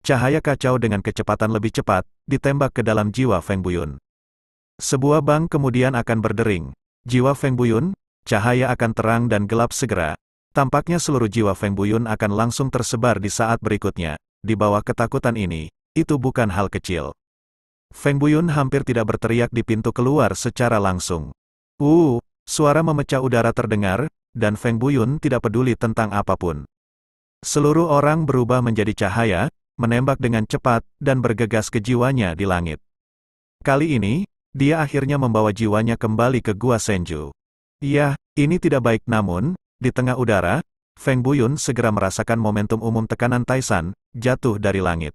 Cahaya kacau dengan kecepatan lebih cepat, ditembak ke dalam jiwa Feng Buyun. Sebuah bang kemudian akan berdering. Jiwa Feng Buyun, cahaya akan terang dan gelap segera. Tampaknya seluruh jiwa Feng Buyun akan langsung tersebar di saat berikutnya. Di bawah ketakutan ini, itu bukan hal kecil. Feng Buyun hampir tidak berteriak di pintu keluar secara langsung. Suara memecah udara terdengar, dan Feng Buyun tidak peduli tentang apapun. Seluruh orang berubah menjadi cahaya, menembak dengan cepat, dan bergegas ke jiwanya di langit. Kali ini, dia akhirnya membawa jiwanya kembali ke Gua Senju. Ya, ini tidak baik namun, di tengah udara, Feng Buyun segera merasakan momentum umum tekanan Taisan, jatuh dari langit.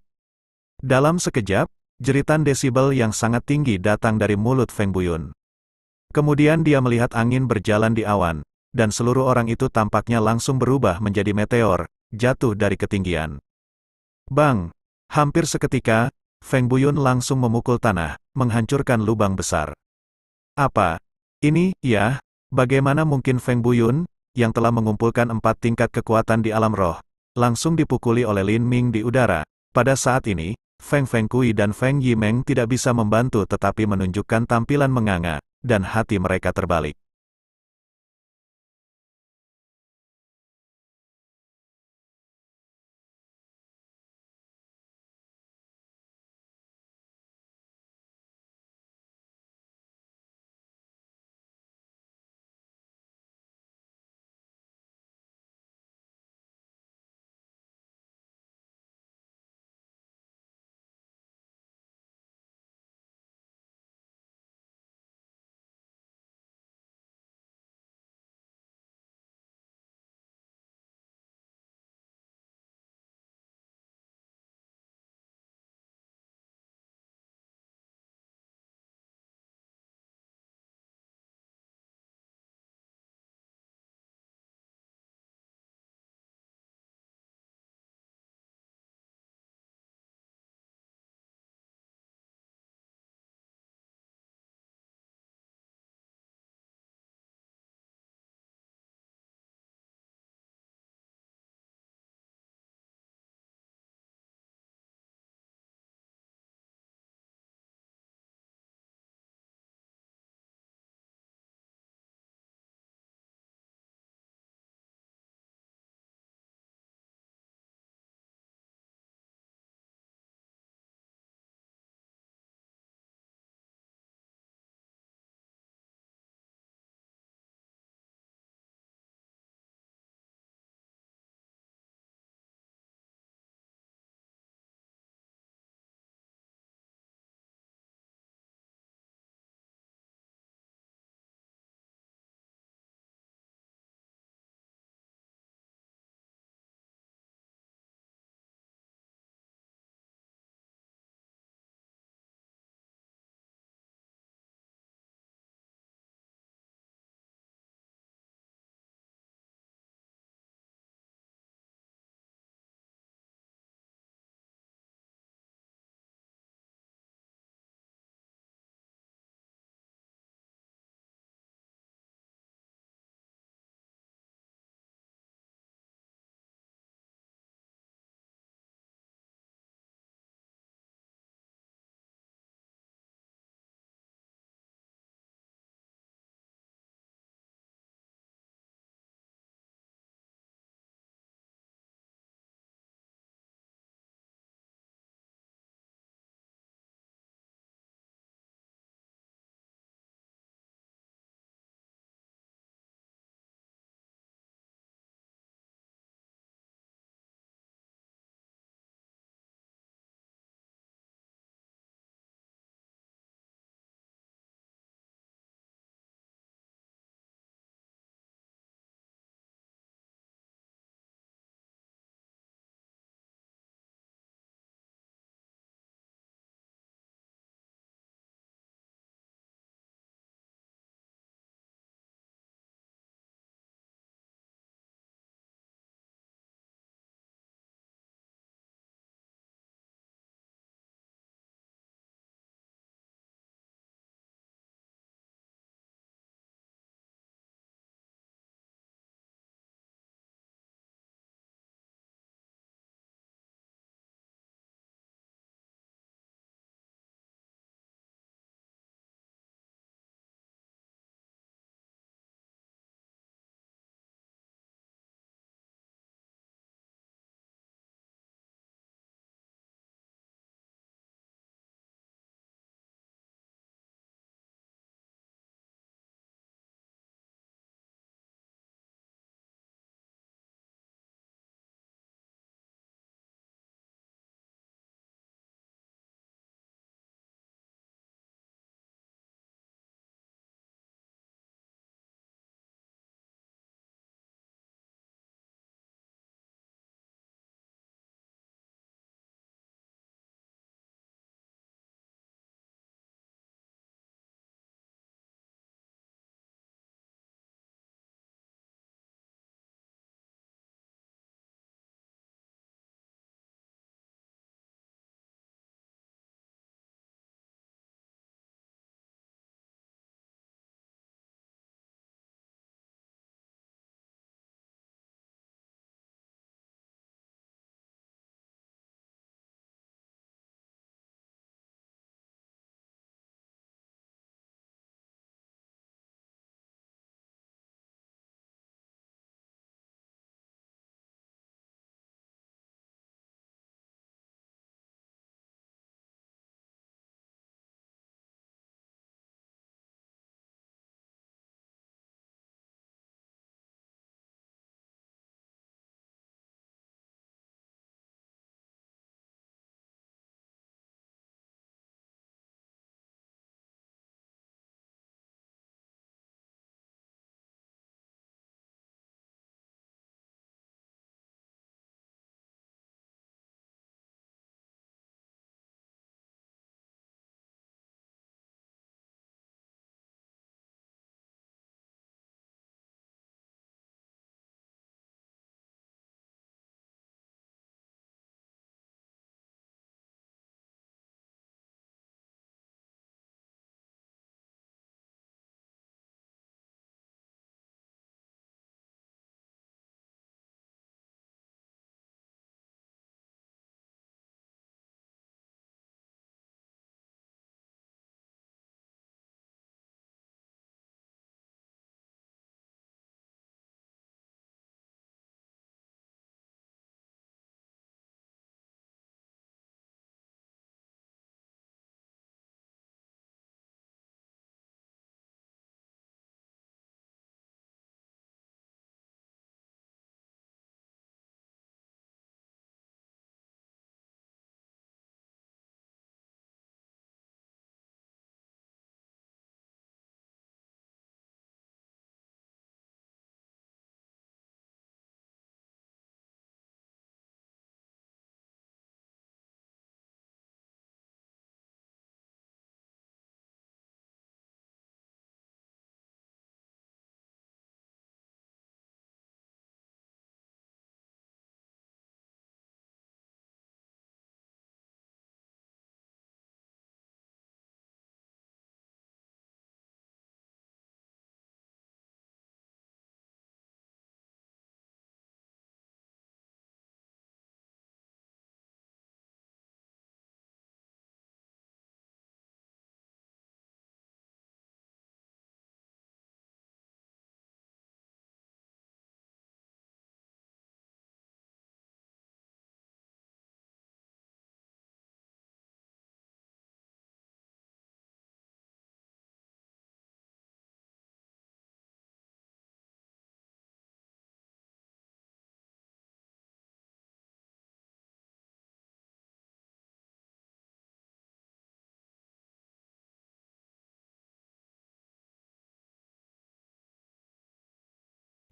Dalam sekejap, jeritan desibel yang sangat tinggi datang dari mulut Feng Buyun. Kemudian dia melihat angin berjalan di awan, dan seluruh orang itu tampaknya langsung berubah menjadi meteor, jatuh dari ketinggian. Bang! Hampir seketika, Feng Buyun langsung memukul tanah, menghancurkan lubang besar. Apa? Ini, ya? Bagaimana mungkin Feng Buyun, yang telah mengumpulkan 4 tingkat kekuatan di alam roh, langsung dipukuli oleh Lin Ming di udara? Pada saat ini, Feng Kui dan Feng Yimeng tidak bisa membantu tetapi menunjukkan tampilan menganga, dan hati mereka terbalik.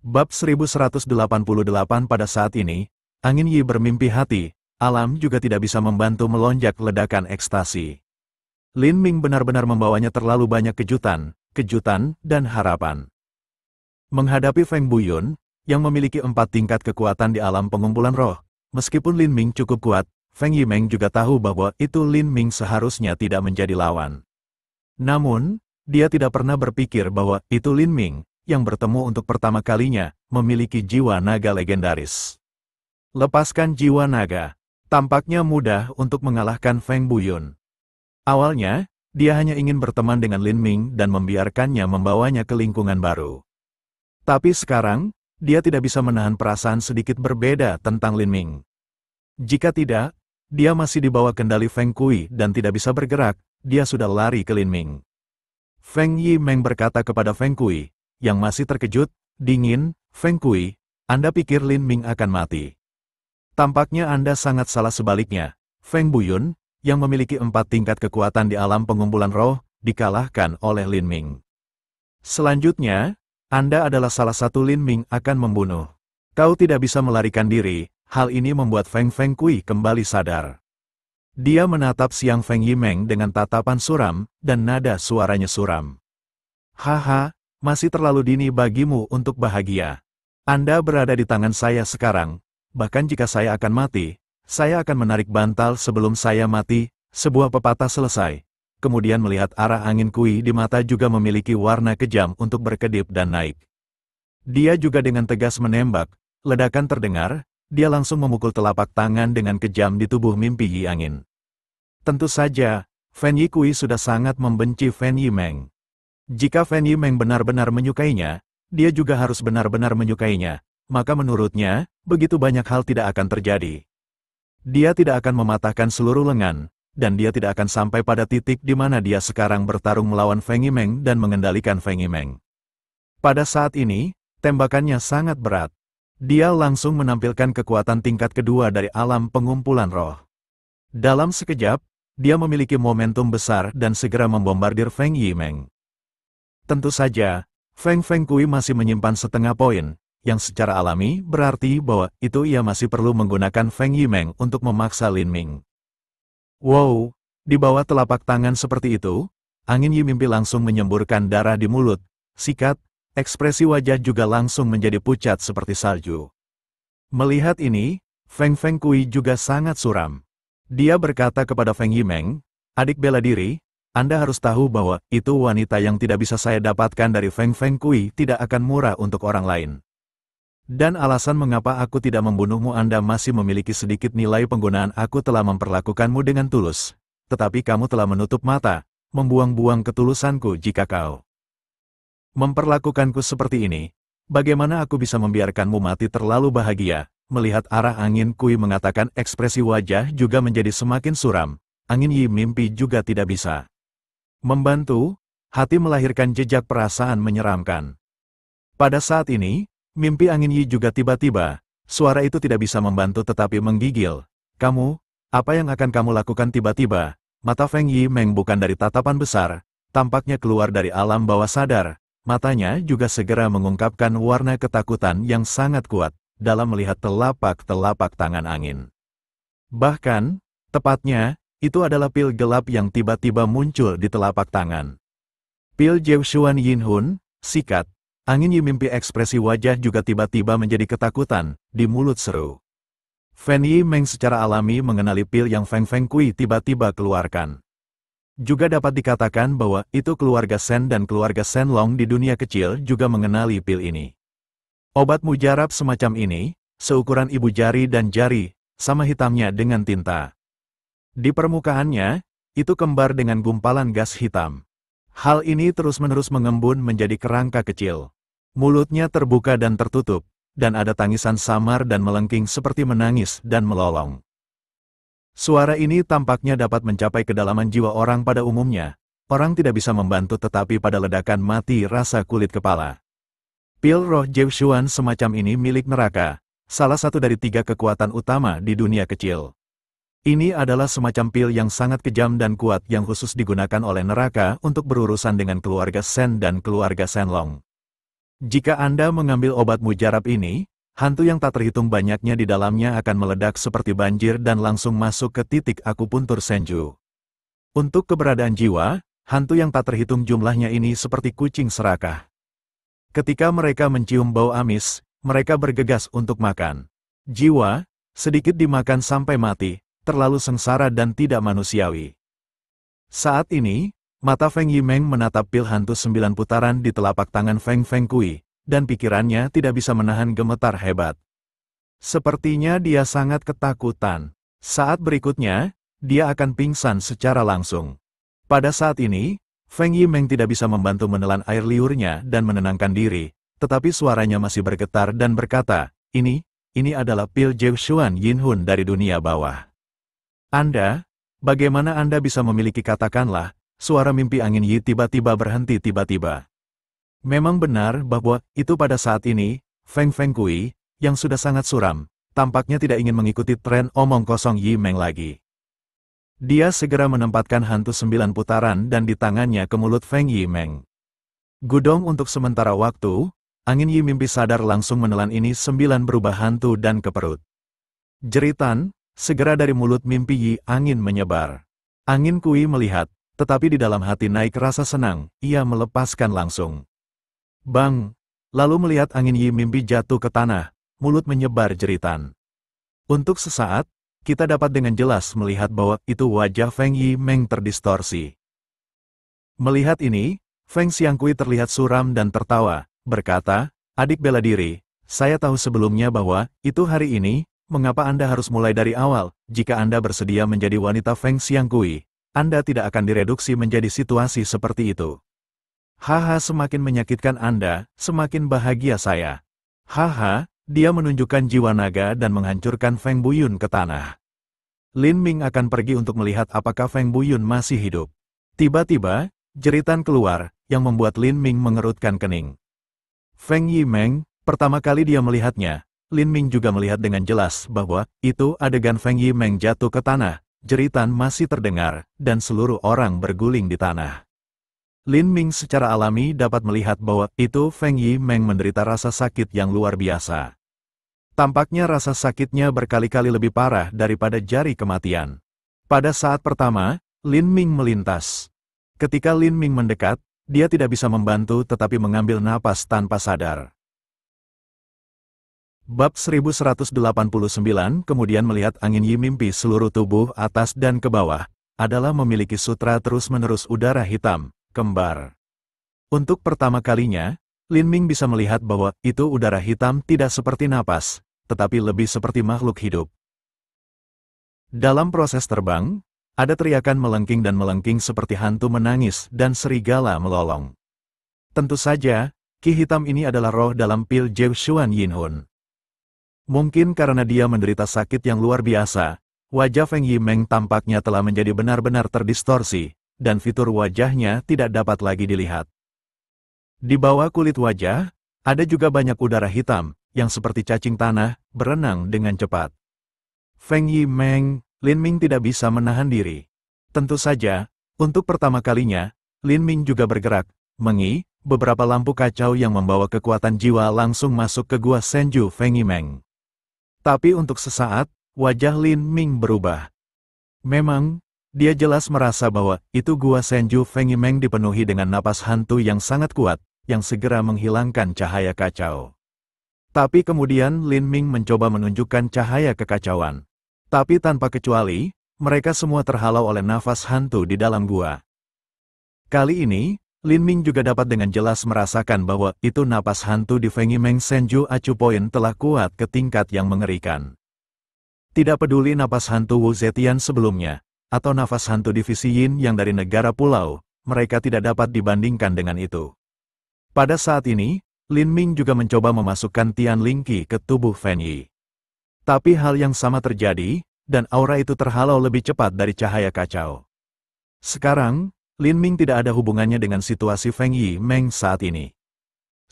Bab 1188. Pada saat ini, angin Yi bermimpi hati, alam juga tidak bisa membantu melonjak ledakan ekstasi. Lin Ming benar-benar membawanya terlalu banyak kejutan, dan harapan. Menghadapi Feng Buyun, yang memiliki 4 tingkat kekuatan di alam pengumpulan roh, meskipun Lin Ming cukup kuat, Feng Yimeng juga tahu bahwa itu Lin Ming seharusnya tidak menjadi lawan. Namun, dia tidak pernah berpikir bahwa itu Lin Ming, yang bertemu untuk pertama kalinya, memiliki jiwa naga legendaris. Lepaskan jiwa naga. Tampaknya mudah untuk mengalahkan Feng Buyun. Awalnya, dia hanya ingin berteman dengan Lin Ming dan membiarkannya membawanya ke lingkungan baru. Tapi sekarang, dia tidak bisa menahan perasaan sedikit berbeda tentang Lin Ming. Jika tidak, dia masih di bawah kendali Feng Kui dan tidak bisa bergerak, dia sudah lari ke Lin Ming. Feng Yimeng berkata kepada Feng Kui, yang masih terkejut, dingin, Feng Kui, Anda pikir Lin Ming akan mati. Tampaknya Anda sangat salah. Sebaliknya, Feng Buyun, yang memiliki 4 tingkat kekuatan di alam pengumpulan roh, dikalahkan oleh Lin Ming. Selanjutnya, Anda adalah salah satu Lin Ming akan membunuh. Kau tidak bisa melarikan diri. Hal ini membuat Feng Kui kembali sadar. Dia menatap Siang Feng Yimeng dengan tatapan suram, dan nada suaranya suram. Haha, masih terlalu dini bagimu untuk bahagia. Anda berada di tangan saya sekarang, bahkan jika saya akan mati, saya akan menarik bantal sebelum saya mati. Sebuah pepatah selesai. Kemudian melihat arah angin Kui di mata juga memiliki warna kejam untuk berkedip dan naik. Dia juga dengan tegas menembak, ledakan terdengar. Dia langsung memukul telapak tangan dengan kejam di tubuh mimpi Yi Angin. Tentu saja, Fan Yi Kui sudah sangat membenci Fan Yimeng. Jika Fan Yimeng benar-benar menyukainya, dia juga harus benar-benar menyukainya, maka menurutnya, begitu banyak hal tidak akan terjadi. Dia tidak akan mematahkan seluruh lengan, dan dia tidak akan sampai pada titik di mana dia sekarang bertarung melawan Feng Yimeng dan mengendalikan Feng Yimeng. Pada saat ini, tembakannya sangat berat. Dia langsung menampilkan kekuatan tingkat kedua dari alam pengumpulan roh. Dalam sekejap, dia memiliki momentum besar dan segera membombardir Feng Yimeng. Tentu saja, Feng Kui masih menyimpan setengah poin, yang secara alami berarti bahwa itu ia masih perlu menggunakan Feng Yimeng untuk memaksa Lin Ming. Wow, di bawah telapak tangan seperti itu, angin Yi mimpi langsung menyemburkan darah di mulut, sikat. Ekspresi wajah juga langsung menjadi pucat seperti salju. Melihat ini, Feng Kui juga sangat suram. Dia berkata kepada Feng Yimeng, adik bela diri, Anda harus tahu bahwa itu wanita yang tidak bisa saya dapatkan dari Feng Kui tidak akan murah untuk orang lain. Dan alasan mengapa aku tidak membunuhmu Anda masih memiliki sedikit nilai penggunaan aku telah memperlakukanmu dengan tulus. Tetapi kamu telah menutup mata, membuang-buang ketulusanku jika kau memperlakukanku seperti ini, bagaimana aku bisa membiarkanmu mati terlalu bahagia? Melihat arah angin Kui mengatakan ekspresi wajah juga menjadi semakin suram, angin Yi mimpi juga tidak bisa membantu, hati melahirkan jejak perasaan menyeramkan. Pada saat ini, mimpi angin Yi juga tiba-tiba, suara itu tidak bisa membantu tetapi menggigil. Kamu, apa yang akan kamu lakukan tiba-tiba? Mata Feng Yimeng bukan dari tatapan besar, tampaknya keluar dari alam bawah sadar. Matanya juga segera mengungkapkan warna ketakutan yang sangat kuat dalam melihat telapak tangan angin. Bahkan, tepatnya, itu adalah pil gelap yang tiba-tiba muncul di telapak tangan. Pil Jiushuan Yin Hun, sikat. Angin Yi mimpi ekspresi wajah juga tiba-tiba menjadi ketakutan, di mulut seru. Fan Yimeng secara alami mengenali pil yang Feng Kui tiba-tiba keluarkan. Juga dapat dikatakan bahwa itu keluarga Shen dan keluarga Shenlong di dunia kecil juga mengenali pil ini. Obat mujarab semacam ini, seukuran ibu jari dan jari, sama hitamnya dengan tinta. Di permukaannya, itu kembar dengan gumpalan gas hitam. Hal ini terus-menerus mengembun menjadi kerangka kecil. Mulutnya terbuka dan tertutup, dan ada tangisan samar dan melengking seperti menangis dan melolong. Suara ini tampaknya dapat mencapai kedalaman jiwa orang pada umumnya. Orang tidak bisa membantu tetapi pada ledakan mati rasa kulit kepala. Pil roh Jiushuan semacam ini milik neraka, salah satu dari 3 kekuatan utama di dunia kecil. Ini adalah semacam pil yang sangat kejam dan kuat yang khusus digunakan oleh neraka untuk berurusan dengan keluarga Shen dan keluarga Shenlong. Jika Anda mengambil obat mujarab ini, hantu yang tak terhitung banyaknya di dalamnya akan meledak seperti banjir dan langsung masuk ke titik akupuntur Senju. Untuk keberadaan jiwa, hantu yang tak terhitung jumlahnya ini seperti kucing serakah. Ketika mereka mencium bau amis, mereka bergegas untuk makan. Jiwa, sedikit dimakan sampai mati, terlalu sengsara dan tidak manusiawi. Saat ini, mata Feng Yimeng menatap pil hantu 9 putaran di telapak tangan Feng Fengkui, dan pikirannya tidak bisa menahan gemetar hebat. Sepertinya dia sangat ketakutan. Saat berikutnya, dia akan pingsan secara langsung. Pada saat ini, Feng Yimeng tidak bisa membantu menelan air liurnya dan menenangkan diri, tetapi suaranya masih bergetar dan berkata, ini adalah pil Jiushuan Yinhun dari dunia bawah. Anda, bagaimana Anda bisa memiliki katakanlah, suara mimpi angin Yi tiba-tiba berhenti tiba-tiba. Memang benar bahwa itu pada saat ini, Feng Fengkui, yang sudah sangat suram, tampaknya tidak ingin mengikuti tren omong kosong Yi Meng lagi. Dia segera menempatkan hantu 9 putaran dan di tangannya ke mulut Feng Yimeng. Gudong untuk sementara waktu, angin Yi mimpi sadar langsung menelan ini 9 berubah hantu dan ke perut. Jeritan, segera dari mulut mimpi Yi angin menyebar. Angin Kui melihat, tetapi di dalam hati naik rasa senang, ia melepaskan langsung. Bang! Lalu melihat angin Yi mimpi jatuh ke tanah, mulut menyebar jeritan. Untuk sesaat, kita dapat dengan jelas melihat bahwa itu wajah Feng Yimeng terdistorsi. Melihat ini, Feng Xiangkui terlihat suram dan tertawa, berkata, adik bela diri, saya tahu sebelumnya bahwa, itu hari ini, mengapa Anda harus mulai dari awal, jika Anda bersedia menjadi wanita Feng Xiangkui, Anda tidak akan direduksi menjadi situasi seperti itu. Haha, semakin menyakitkan Anda, semakin bahagia saya. Haha, dia menunjukkan jiwa naga dan menghancurkan Feng Buyun ke tanah. Lin Ming akan pergi untuk melihat apakah Feng Buyun masih hidup. Tiba-tiba, jeritan keluar, yang membuat Lin Ming mengerutkan kening. Feng Yimeng, pertama kali dia melihatnya, Lin Ming juga melihat dengan jelas bahwa, itu adegan Feng Yimeng jatuh ke tanah, jeritan masih terdengar, dan seluruh orang berguling di tanah. Lin Ming secara alami dapat melihat bahwa itu Feng Yimeng menderita rasa sakit yang luar biasa. Tampaknya rasa sakitnya berkali-kali lebih parah daripada jari kematian. Pada saat pertama, Lin Ming melintas. Ketika Lin Ming mendekat, dia tidak bisa membantu tetapi mengambil napas tanpa sadar. Bab 1189 kemudian melihat angin Yi mimpi seluruh tubuh atas dan ke bawah, adalah memiliki sutra terus-menerus udara hitam, kembar. Untuk pertama kalinya, Lin Ming bisa melihat bahwa itu udara hitam tidak seperti napas, tetapi lebih seperti makhluk hidup. Dalam proses terbang, ada teriakan melengking dan melengking seperti hantu menangis dan serigala melolong. Tentu saja, ki hitam ini adalah roh dalam pil Jiushuan Yinhun. Mungkin karena dia menderita sakit yang luar biasa, wajah Feng Yimeng tampaknya telah menjadi benar-benar terdistorsi, dan fitur wajahnya tidak dapat lagi dilihat. Di bawah kulit wajah, ada juga banyak udara hitam, yang seperti cacing tanah, berenang dengan cepat. Feng Yimeng, Lin Ming tidak bisa menahan diri. Tentu saja, untuk pertama kalinya, Lin Ming juga bergerak, beberapa lampu kacau yang membawa kekuatan jiwa langsung masuk ke gua Senju Feng Yimeng. Tapi untuk sesaat, wajah Lin Ming berubah. Memang, dia jelas merasa bahwa itu gua Senju Feng Yimeng dipenuhi dengan napas hantu yang sangat kuat, yang segera menghilangkan cahaya kacau. Tapi kemudian Lin Ming mencoba menunjukkan cahaya kekacauan. Tapi tanpa kecuali, mereka semua terhalau oleh nafas hantu di dalam gua. Kali ini, Lin Ming juga dapat dengan jelas merasakan bahwa itu napas hantu di Feng Yimeng Senju Acu Point telah kuat ke tingkat yang mengerikan. Tidak peduli napas hantu Wu Zetian sebelumnya, atau nafas hantu divisi Yin yang dari negara pulau, mereka tidak dapat dibandingkan dengan itu. Pada saat ini, Lin Ming juga mencoba memasukkan Tian Lingqi ke tubuh Fen Yi. Tapi hal yang sama terjadi, dan aura itu terhalau lebih cepat dari cahaya kacau. Sekarang, Lin Ming tidak ada hubungannya dengan situasi Feng Yimeng saat ini.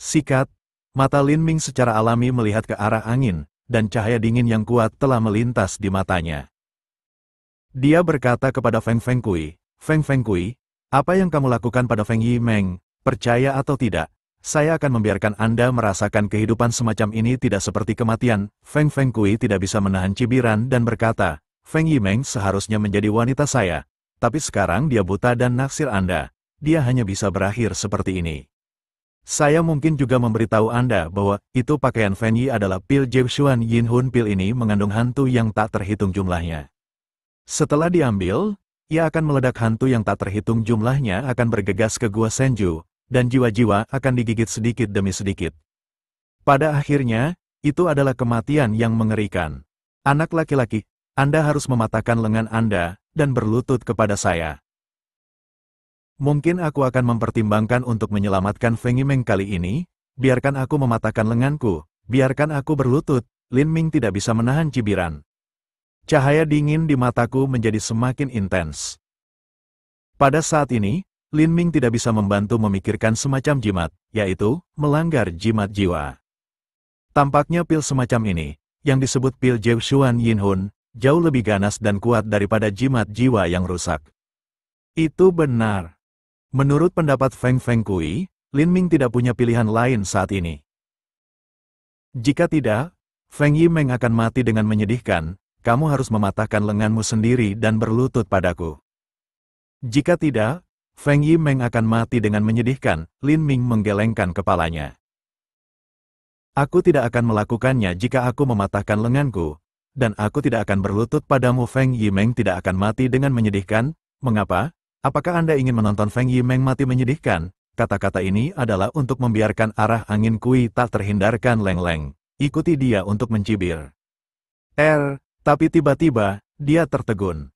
Sikat, mata Lin Ming secara alami melihat ke arah angin, dan cahaya dingin yang kuat telah melintas di matanya. Dia berkata kepada Feng Fengkui, "Feng Fengkui, apa yang kamu lakukan pada Feng Yimeng, percaya atau tidak, saya akan membiarkan Anda merasakan kehidupan semacam ini tidak seperti kematian. Feng Kui tidak bisa menahan cibiran dan berkata, Feng Yimeng seharusnya menjadi wanita saya. Tapi sekarang dia buta dan naksir Anda. Dia hanya bisa berakhir seperti ini. Saya mungkin juga memberitahu Anda bahwa itu pakaian Feng Yi adalah pil Jeushuan Yinhun. Pil ini mengandung hantu yang tak terhitung jumlahnya. Setelah diambil, ia akan meledak. Hantu yang tak terhitung jumlahnya akan bergegas ke Gua Senju, dan jiwa-jiwa akan digigit sedikit demi sedikit. Pada akhirnya, itu adalah kematian yang mengerikan. Anak laki-laki, Anda harus mematahkan lengan Anda, dan berlutut kepada saya. Mungkin aku akan mempertimbangkan untuk menyelamatkan Feng Yimeng kali ini. Biarkan aku mematahkan lenganku, biarkan aku berlutut. Lin Ming tidak bisa menahan cibiran. Cahaya dingin di mataku menjadi semakin intens. Pada saat ini, Lin Ming tidak bisa membantu memikirkan semacam jimat, yaitu melanggar jimat jiwa. Tampaknya pil semacam ini, yang disebut pil Jeushuan Yinhun, jauh lebih ganas dan kuat daripada jimat jiwa yang rusak. Itu benar. Menurut pendapat Feng Kui, Lin Ming tidak punya pilihan lain saat ini. Jika tidak, Feng Yimeng akan mati dengan menyedihkan. Kamu harus mematahkan lenganmu sendiri dan berlutut padaku. Jika tidak, Feng Yimeng akan mati dengan menyedihkan. Lin Ming menggelengkan kepalanya. Aku tidak akan melakukannya jika aku mematahkan lenganku, dan aku tidak akan berlutut padamu. Feng Yimeng tidak akan mati dengan menyedihkan. Mengapa? Apakah Anda ingin menonton Feng Yimeng mati menyedihkan? Kata-kata ini adalah untuk membiarkan arah angin Kui tak terhindarkan. Leng-leng, ikuti dia untuk mencibir. Tapi tiba-tiba, dia tertegun.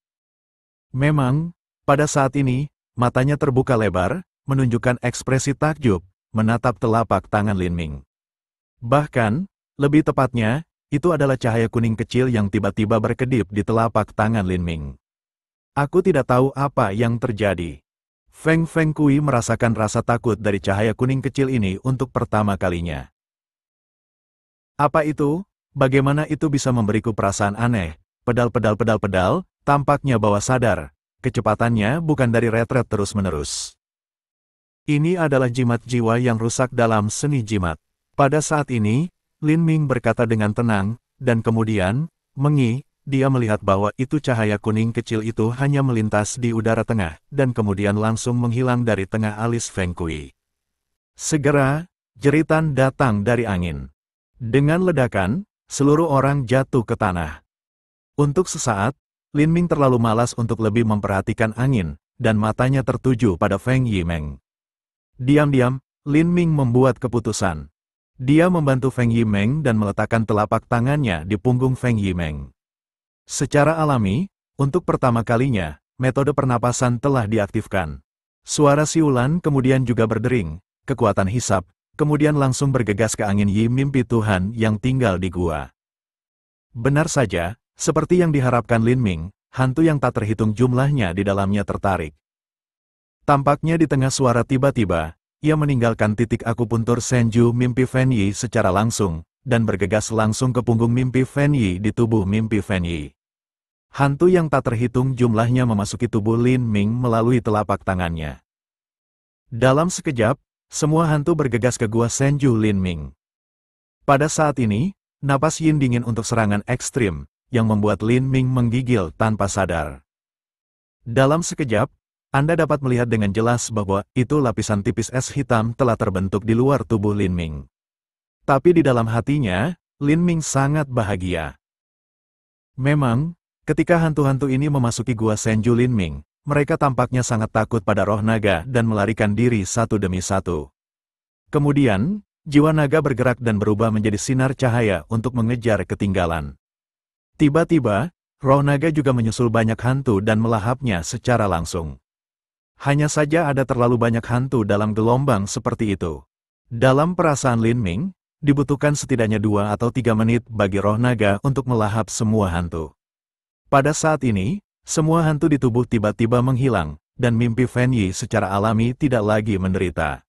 Memang, pada saat ini, matanya terbuka lebar, menunjukkan ekspresi takjub, menatap telapak tangan Lin Ming. Bahkan, lebih tepatnya, itu adalah cahaya kuning kecil yang tiba-tiba berkedip di telapak tangan Lin Ming. Aku tidak tahu apa yang terjadi. Feng Kui merasakan rasa takut dari cahaya kuning kecil ini untuk pertama kalinya. Apa itu? Bagaimana itu bisa memberiku perasaan aneh? Pedal, tampaknya bawah sadar. Kecepatannya bukan dari retret terus-menerus. Ini adalah jimat jiwa yang rusak dalam seni jimat. Pada saat ini, Lin Ming berkata dengan tenang, dan kemudian, dia melihat bahwa itu cahaya kuning kecil itu hanya melintas di udara tengah, dan kemudian langsung menghilang dari tengah alis Feng Kui. Segera, jeritan datang dari angin. Dengan ledakan, seluruh orang jatuh ke tanah. Untuk sesaat, Lin Ming terlalu malas untuk lebih memperhatikan angin, dan matanya tertuju pada Feng Yimeng. Diam-diam, Lin Ming membuat keputusan. Dia membantu Feng Yimeng dan meletakkan telapak tangannya di punggung Feng Yimeng. Secara alami, untuk pertama kalinya, metode pernapasan telah diaktifkan. Suara siulan kemudian juga berdering, kekuatan hisap, kemudian langsung bergegas ke angin Yi mimpi Tuhan yang tinggal di gua. Benar saja, seperti yang diharapkan Lin Ming, hantu yang tak terhitung jumlahnya di dalamnya tertarik. Tampaknya di tengah suara tiba-tiba, ia meninggalkan titik akupuntur Senju mimpi Feng Yi secara langsung, dan bergegas langsung ke punggung mimpi Feng Yi di tubuh mimpi Feng Yi. Hantu yang tak terhitung jumlahnya memasuki tubuh Lin Ming melalui telapak tangannya. Dalam sekejap, semua hantu bergegas ke gua Senju Lin Ming. Pada saat ini, napas Yin dingin untuk serangan ekstrim, yang membuat Lin Ming menggigil tanpa sadar. Dalam sekejap, Anda dapat melihat dengan jelas bahwa itu lapisan tipis es hitam telah terbentuk di luar tubuh Lin Ming. Tapi di dalam hatinya, Lin Ming sangat bahagia. Memang, ketika hantu-hantu ini memasuki gua Senju Lin Ming, mereka tampaknya sangat takut pada roh naga dan melarikan diri satu demi satu. Kemudian, jiwa naga bergerak dan berubah menjadi sinar cahaya untuk mengejar ketinggalan. Tiba-tiba, roh naga juga menyusul banyak hantu dan melahapnya secara langsung. Hanya saja ada terlalu banyak hantu dalam gelombang seperti itu. Dalam perasaan Lin Ming, dibutuhkan setidaknya 2 atau 3 menit bagi roh naga untuk melahap semua hantu. Pada saat ini, semua hantu di tubuh tiba-tiba menghilang, dan mimpi Feng Yi secara alami tidak lagi menderita.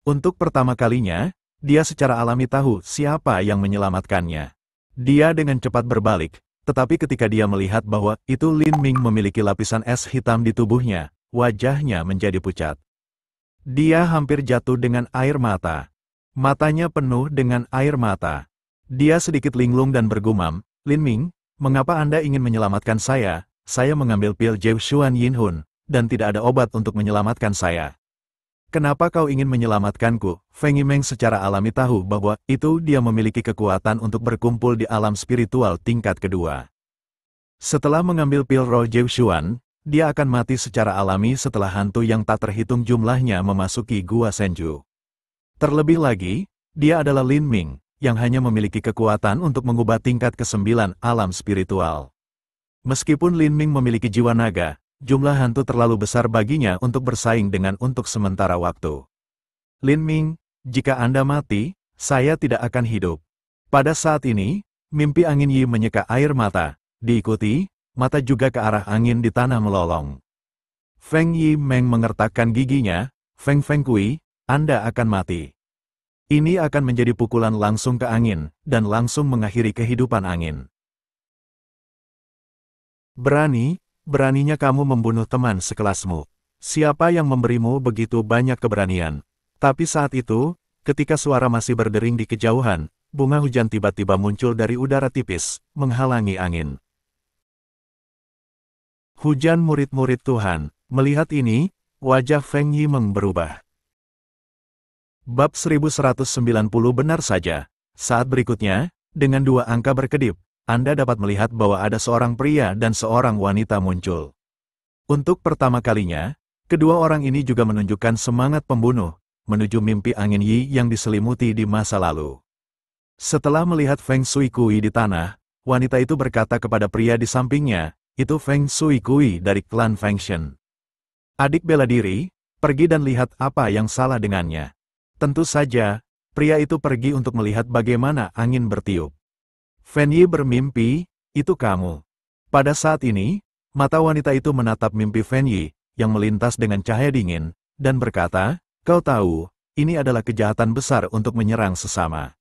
Untuk pertama kalinya, dia secara alami tahu siapa yang menyelamatkannya. Dia dengan cepat berbalik, tetapi ketika dia melihat bahwa itu Lin Ming memiliki lapisan es hitam di tubuhnya, wajahnya menjadi pucat. Dia hampir jatuh dengan air mata. Matanya penuh dengan air mata. Dia sedikit linglung dan bergumam, "Lin Ming, mengapa Anda ingin menyelamatkan saya? Saya mengambil pil Jeu Xuan Yin Hun, dan tidak ada obat untuk menyelamatkan saya. Kenapa kau ingin menyelamatkanku?" Feng Yimeng secara alami tahu bahwa itu dia memiliki kekuatan untuk berkumpul di alam spiritual tingkat kedua. Setelah mengambil pil roh Jeu Xuan, dia akan mati secara alami setelah hantu yang tak terhitung jumlahnya memasuki Gua Senju. Terlebih lagi, dia adalah Lin Ming, yang hanya memiliki kekuatan untuk mengubah tingkat ke-9 alam spiritual. Meskipun Lin Ming memiliki jiwa naga, jumlah hantu terlalu besar baginya untuk bersaing dengan untuk sementara waktu. "Lin Ming, jika Anda mati, saya tidak akan hidup." Pada saat ini, mimpi angin Yi menyeka air mata, diikuti, mata juga ke arah angin di tanah melolong. Feng Yimeng mengertakkan giginya, "Feng Kui, Anda akan mati. Ini akan menjadi pukulan langsung ke angin, dan langsung mengakhiri kehidupan angin. Beraninya kamu membunuh teman sekelasmu. Siapa yang memberimu begitu banyak keberanian?" Tapi saat itu, ketika suara masih berdering di kejauhan, bunga hujan tiba-tiba muncul dari udara tipis, menghalangi angin. Hujan murid-murid Tuhan. Melihat ini, wajah Feng Yimeng berubah. Bab 1190 benar saja. Saat berikutnya, dengan dua angka berkedip, Anda dapat melihat bahwa ada seorang pria dan seorang wanita muncul. Untuk pertama kalinya, kedua orang ini juga menunjukkan semangat pembunuh, menuju mimpi angin Yi yang diselimuti di masa lalu. Setelah melihat Feng Shui Kui di tanah, wanita itu berkata kepada pria di sampingnya, "Itu Feng Shui Kui dari klan Feng Shen. Adik bela diri, pergi dan lihat apa yang salah dengannya." Tentu saja, pria itu pergi untuk melihat bagaimana angin bertiup. Fen Yi bermimpi, "Itu kamu." Pada saat ini, mata wanita itu menatap mimpi Fen Yi, yang melintas dengan cahaya dingin, dan berkata, "Kau tahu, ini adalah kejahatan besar untuk menyerang sesama."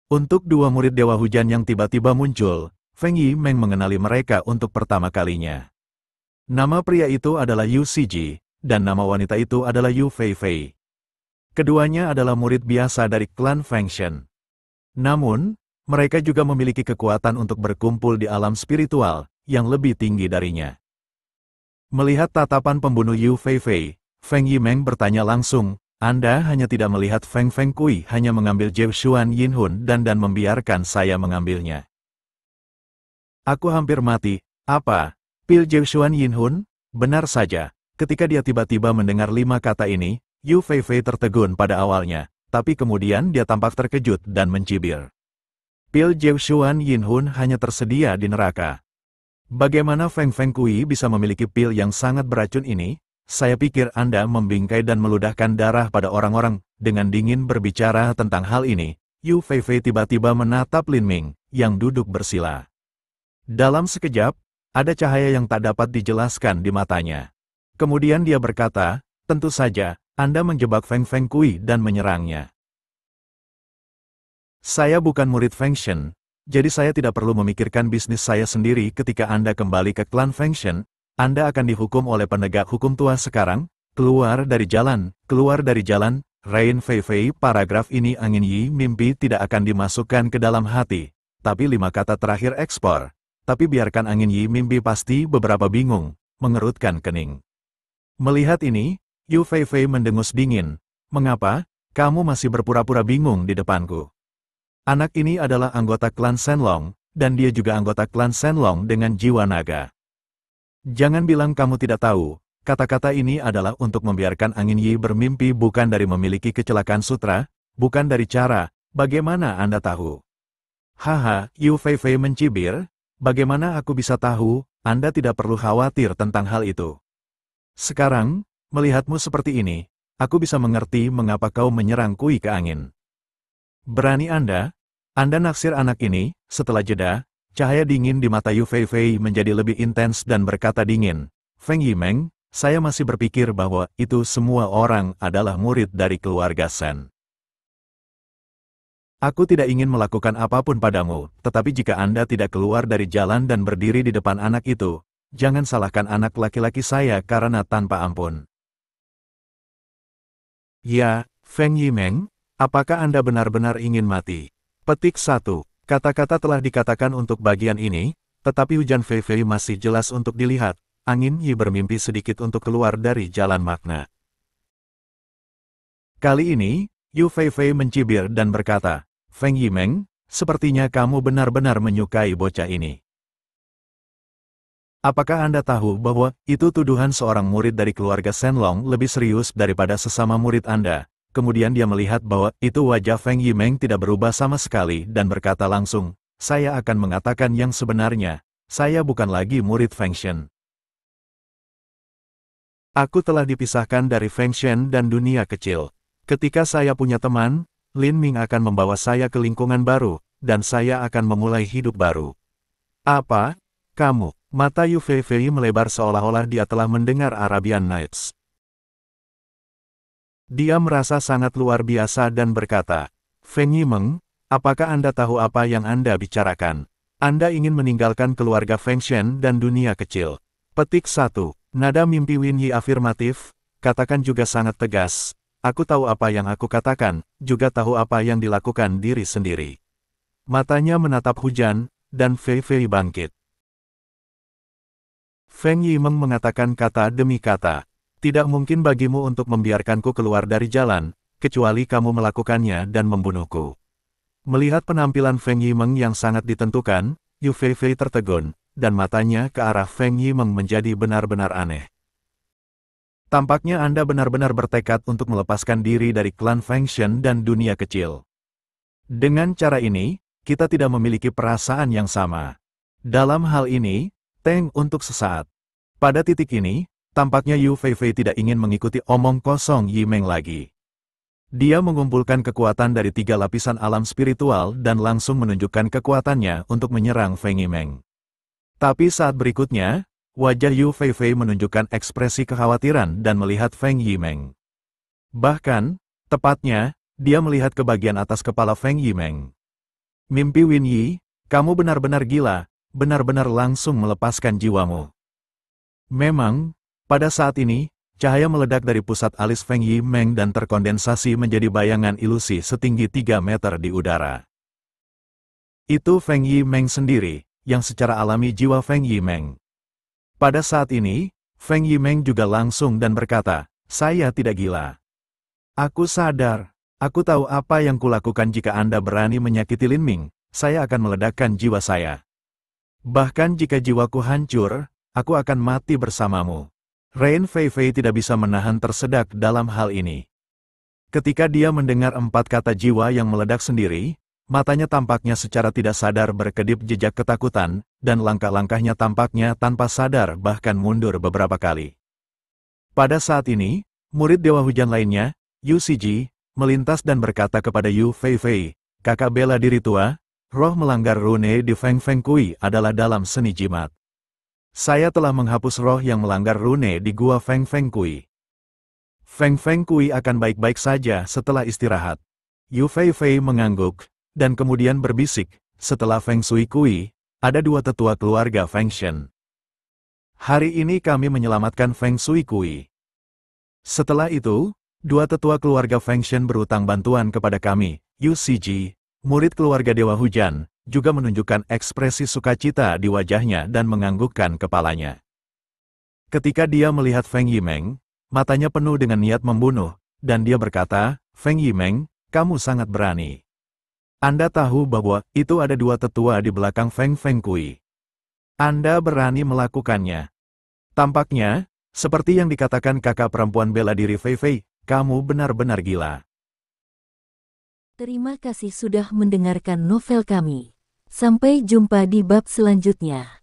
Untuk dua murid Dewa Hujan yang tiba-tiba muncul, Feng Yimeng mengenali mereka untuk pertama kalinya. Nama pria itu adalah Yu Siji, dan nama wanita itu adalah Yu Feifei. Keduanya adalah murid biasa dari klan Feng Shen. Namun, mereka juga memiliki kekuatan untuk berkumpul di alam spiritual yang lebih tinggi darinya. Melihat tatapan pembunuh Yu Feifei, Feng Yimeng bertanya langsung, "Anda hanya tidak melihat Feng Kui hanya mengambil Jeu Xuan Yin Hun dan membiarkan saya mengambilnya. Aku hampir mati. Apa? Pil Jeu Xuan Yin Hun?" Benar saja, ketika dia tiba-tiba mendengar 5 kata ini, Yu Feifei tertegun pada awalnya, tapi kemudian dia tampak terkejut dan mencibir. "Pil Jeu Xuan Yin Hun hanya tersedia di neraka. Bagaimana Feng Kui bisa memiliki pil yang sangat beracun ini? Saya pikir Anda membingkai dan meludahkan darah pada orang-orang." Dengan dingin berbicara tentang hal ini, Yu Feifei tiba-tiba menatap Lin Ming, yang duduk bersila. Dalam sekejap, ada cahaya yang tak dapat dijelaskan di matanya. Kemudian dia berkata, "Tentu saja, Anda menjebak Feng Kui dan menyerangnya. Saya bukan murid Feng Shen, jadi saya tidak perlu memikirkan bisnis saya sendiri. Ketika Anda kembali ke klan Feng Shen, Anda akan dihukum oleh penegak hukum tua sekarang. Keluar dari jalan, keluar dari jalan." Rain Feifei, paragraf ini angin Yi mimpi tidak akan dimasukkan ke dalam hati, tapi 5 kata terakhir ekspor. Tapi biarkan angin Yi mimpi pasti beberapa bingung, mengerutkan kening. Melihat ini, Yu Feifei mendengus dingin. "Mengapa? Kamu masih berpura-pura bingung di depanku? Anak ini adalah anggota klan Shenlong, dan dia juga anggota klan Shenlong dengan jiwa naga. Jangan bilang kamu tidak tahu." Kata-kata ini adalah untuk membiarkan angin Yi bermimpi, bukan dari memiliki kecelakaan sutra, bukan dari cara, "Bagaimana Anda tahu?" "Haha," Yu Feifei mencibir, "bagaimana aku bisa tahu? Anda tidak perlu khawatir tentang hal itu. Sekarang, melihatmu seperti ini, aku bisa mengerti mengapa kau menyerang Kui ke angin. Berani Anda naksir anak ini." Setelah jeda, cahaya dingin di mata Yu Feifei menjadi lebih intens dan berkata dingin, "Feng Yimeng, saya masih berpikir bahwa itu semua orang adalah murid dari keluarga Shen. Aku tidak ingin melakukan apapun padamu, tetapi jika Anda tidak keluar dari jalan dan berdiri di depan anak itu, jangan salahkan anak laki-laki saya karena tanpa ampun." Ya, Feng Yimeng, apakah Anda benar-benar ingin mati? Petik 1. Kata-kata telah dikatakan untuk bagian ini, tetapi hujan Fei Fei masih jelas untuk dilihat. Angin Yi bermimpi sedikit untuk keluar dari jalan makna. Kali ini, Yu Fei Fei mencibir dan berkata, Feng Yimeng, sepertinya kamu benar-benar menyukai bocah ini. Apakah Anda tahu bahwa itu tuduhan seorang murid dari keluarga Shenlong lebih serius daripada sesama murid Anda? Kemudian dia melihat bahwa itu wajah Feng Yimeng tidak berubah sama sekali dan berkata langsung, saya akan mengatakan yang sebenarnya, saya bukan lagi murid Feng Shen. Aku telah dipisahkan dari Feng Shen dan dunia kecil. Ketika saya punya teman, Lin Ming akan membawa saya ke lingkungan baru, dan saya akan memulai hidup baru. Apa? Kamu? Mata Yu Fei Fei melebar seolah-olah dia telah mendengar Arabian Nights. Dia merasa sangat luar biasa dan berkata, Feng Yimeng, apakah Anda tahu apa yang Anda bicarakan? Anda ingin meninggalkan keluarga Feng Shen dan dunia kecil. Petik 1. Nada mimpi Win Yi afirmatif, katakan juga sangat tegas. Aku tahu apa yang aku katakan, juga tahu apa yang dilakukan diri sendiri. Matanya menatap hujan, dan Fei Fei bangkit. Feng Yimeng mengatakan kata demi kata, tidak mungkin bagimu untuk membiarkanku keluar dari jalan, kecuali kamu melakukannya dan membunuhku. Melihat penampilan Feng Yimeng yang sangat ditentukan, Yu Fei Fei tertegun, dan matanya ke arah Feng Yimeng menjadi benar-benar aneh. Tampaknya Anda benar-benar bertekad untuk melepaskan diri dari klan Feng Shen dan dunia kecil. Dengan cara ini, kita tidak memiliki perasaan yang sama. Dalam hal ini, Teng untuk sesaat. Pada titik ini, tampaknya Yu Fei Fei tidak ingin mengikuti omong kosong Yimeng lagi. Dia mengumpulkan kekuatan dari 3 lapisan alam spiritual dan langsung menunjukkan kekuatannya untuk menyerang Feng Yimeng. Tapi saat berikutnya, wajah Yu Fei Fei menunjukkan ekspresi kekhawatiran dan melihat Feng Yimeng. Bahkan, tepatnya, dia melihat ke bagian atas kepala Feng Yimeng. Mimpi Win Yi, kamu benar-benar gila, benar-benar langsung melepaskan jiwamu. Memang, pada saat ini, cahaya meledak dari pusat alis Feng Yimeng dan terkondensasi menjadi bayangan ilusi setinggi 3 meter di udara. Itu Feng Yimeng sendiri, yang secara alami jiwa Feng Yimeng. Pada saat ini, Feng Yimeng juga langsung dan berkata, saya tidak gila. Aku sadar, aku tahu apa yang kulakukan jika Anda berani menyakiti Lin Ming, saya akan meledakkan jiwa saya. Bahkan jika jiwaku hancur, aku akan mati bersamamu. Rain Fei Fei tidak bisa menahan tersedak dalam hal ini. Ketika dia mendengar 4 kata jiwa yang meledak sendiri, matanya tampaknya secara tidak sadar berkedip jejak ketakutan, dan langkah-langkahnya tampaknya tanpa sadar bahkan mundur beberapa kali. Pada saat ini, murid Dewa Hujan lainnya, Yu Siji, melintas dan berkata kepada Yu Fei Fei, kakak bela diri tua, roh melanggar rune di Feng Feng Kui adalah dalam seni jimat. Saya telah menghapus roh yang melanggar rune di gua Feng Feng Kui. Feng Feng Kui akan baik-baik saja setelah istirahat. Yu Fei Fei mengangguk, dan kemudian berbisik, setelah Feng Shui Kui, ada 2 tetua keluarga Feng Shen. Hari ini kami menyelamatkan Feng Shui Kui. Setelah itu, 2 tetua keluarga Feng Shen berutang bantuan kepada kami, Yu Siji, murid keluarga Dewa Hujan, juga menunjukkan ekspresi sukacita di wajahnya dan menganggukkan kepalanya. Ketika dia melihat Feng Yimeng, matanya penuh dengan niat membunuh, dan dia berkata, Feng Yimeng, kamu sangat berani. Anda tahu bahwa itu ada 2 tetua di belakang Feng Feng Kui. Anda berani melakukannya. Tampaknya, seperti yang dikatakan kakak perempuan bela diri Fei Fei, kamu benar-benar gila. Terima kasih sudah mendengarkan novel kami. Sampai jumpa di bab selanjutnya.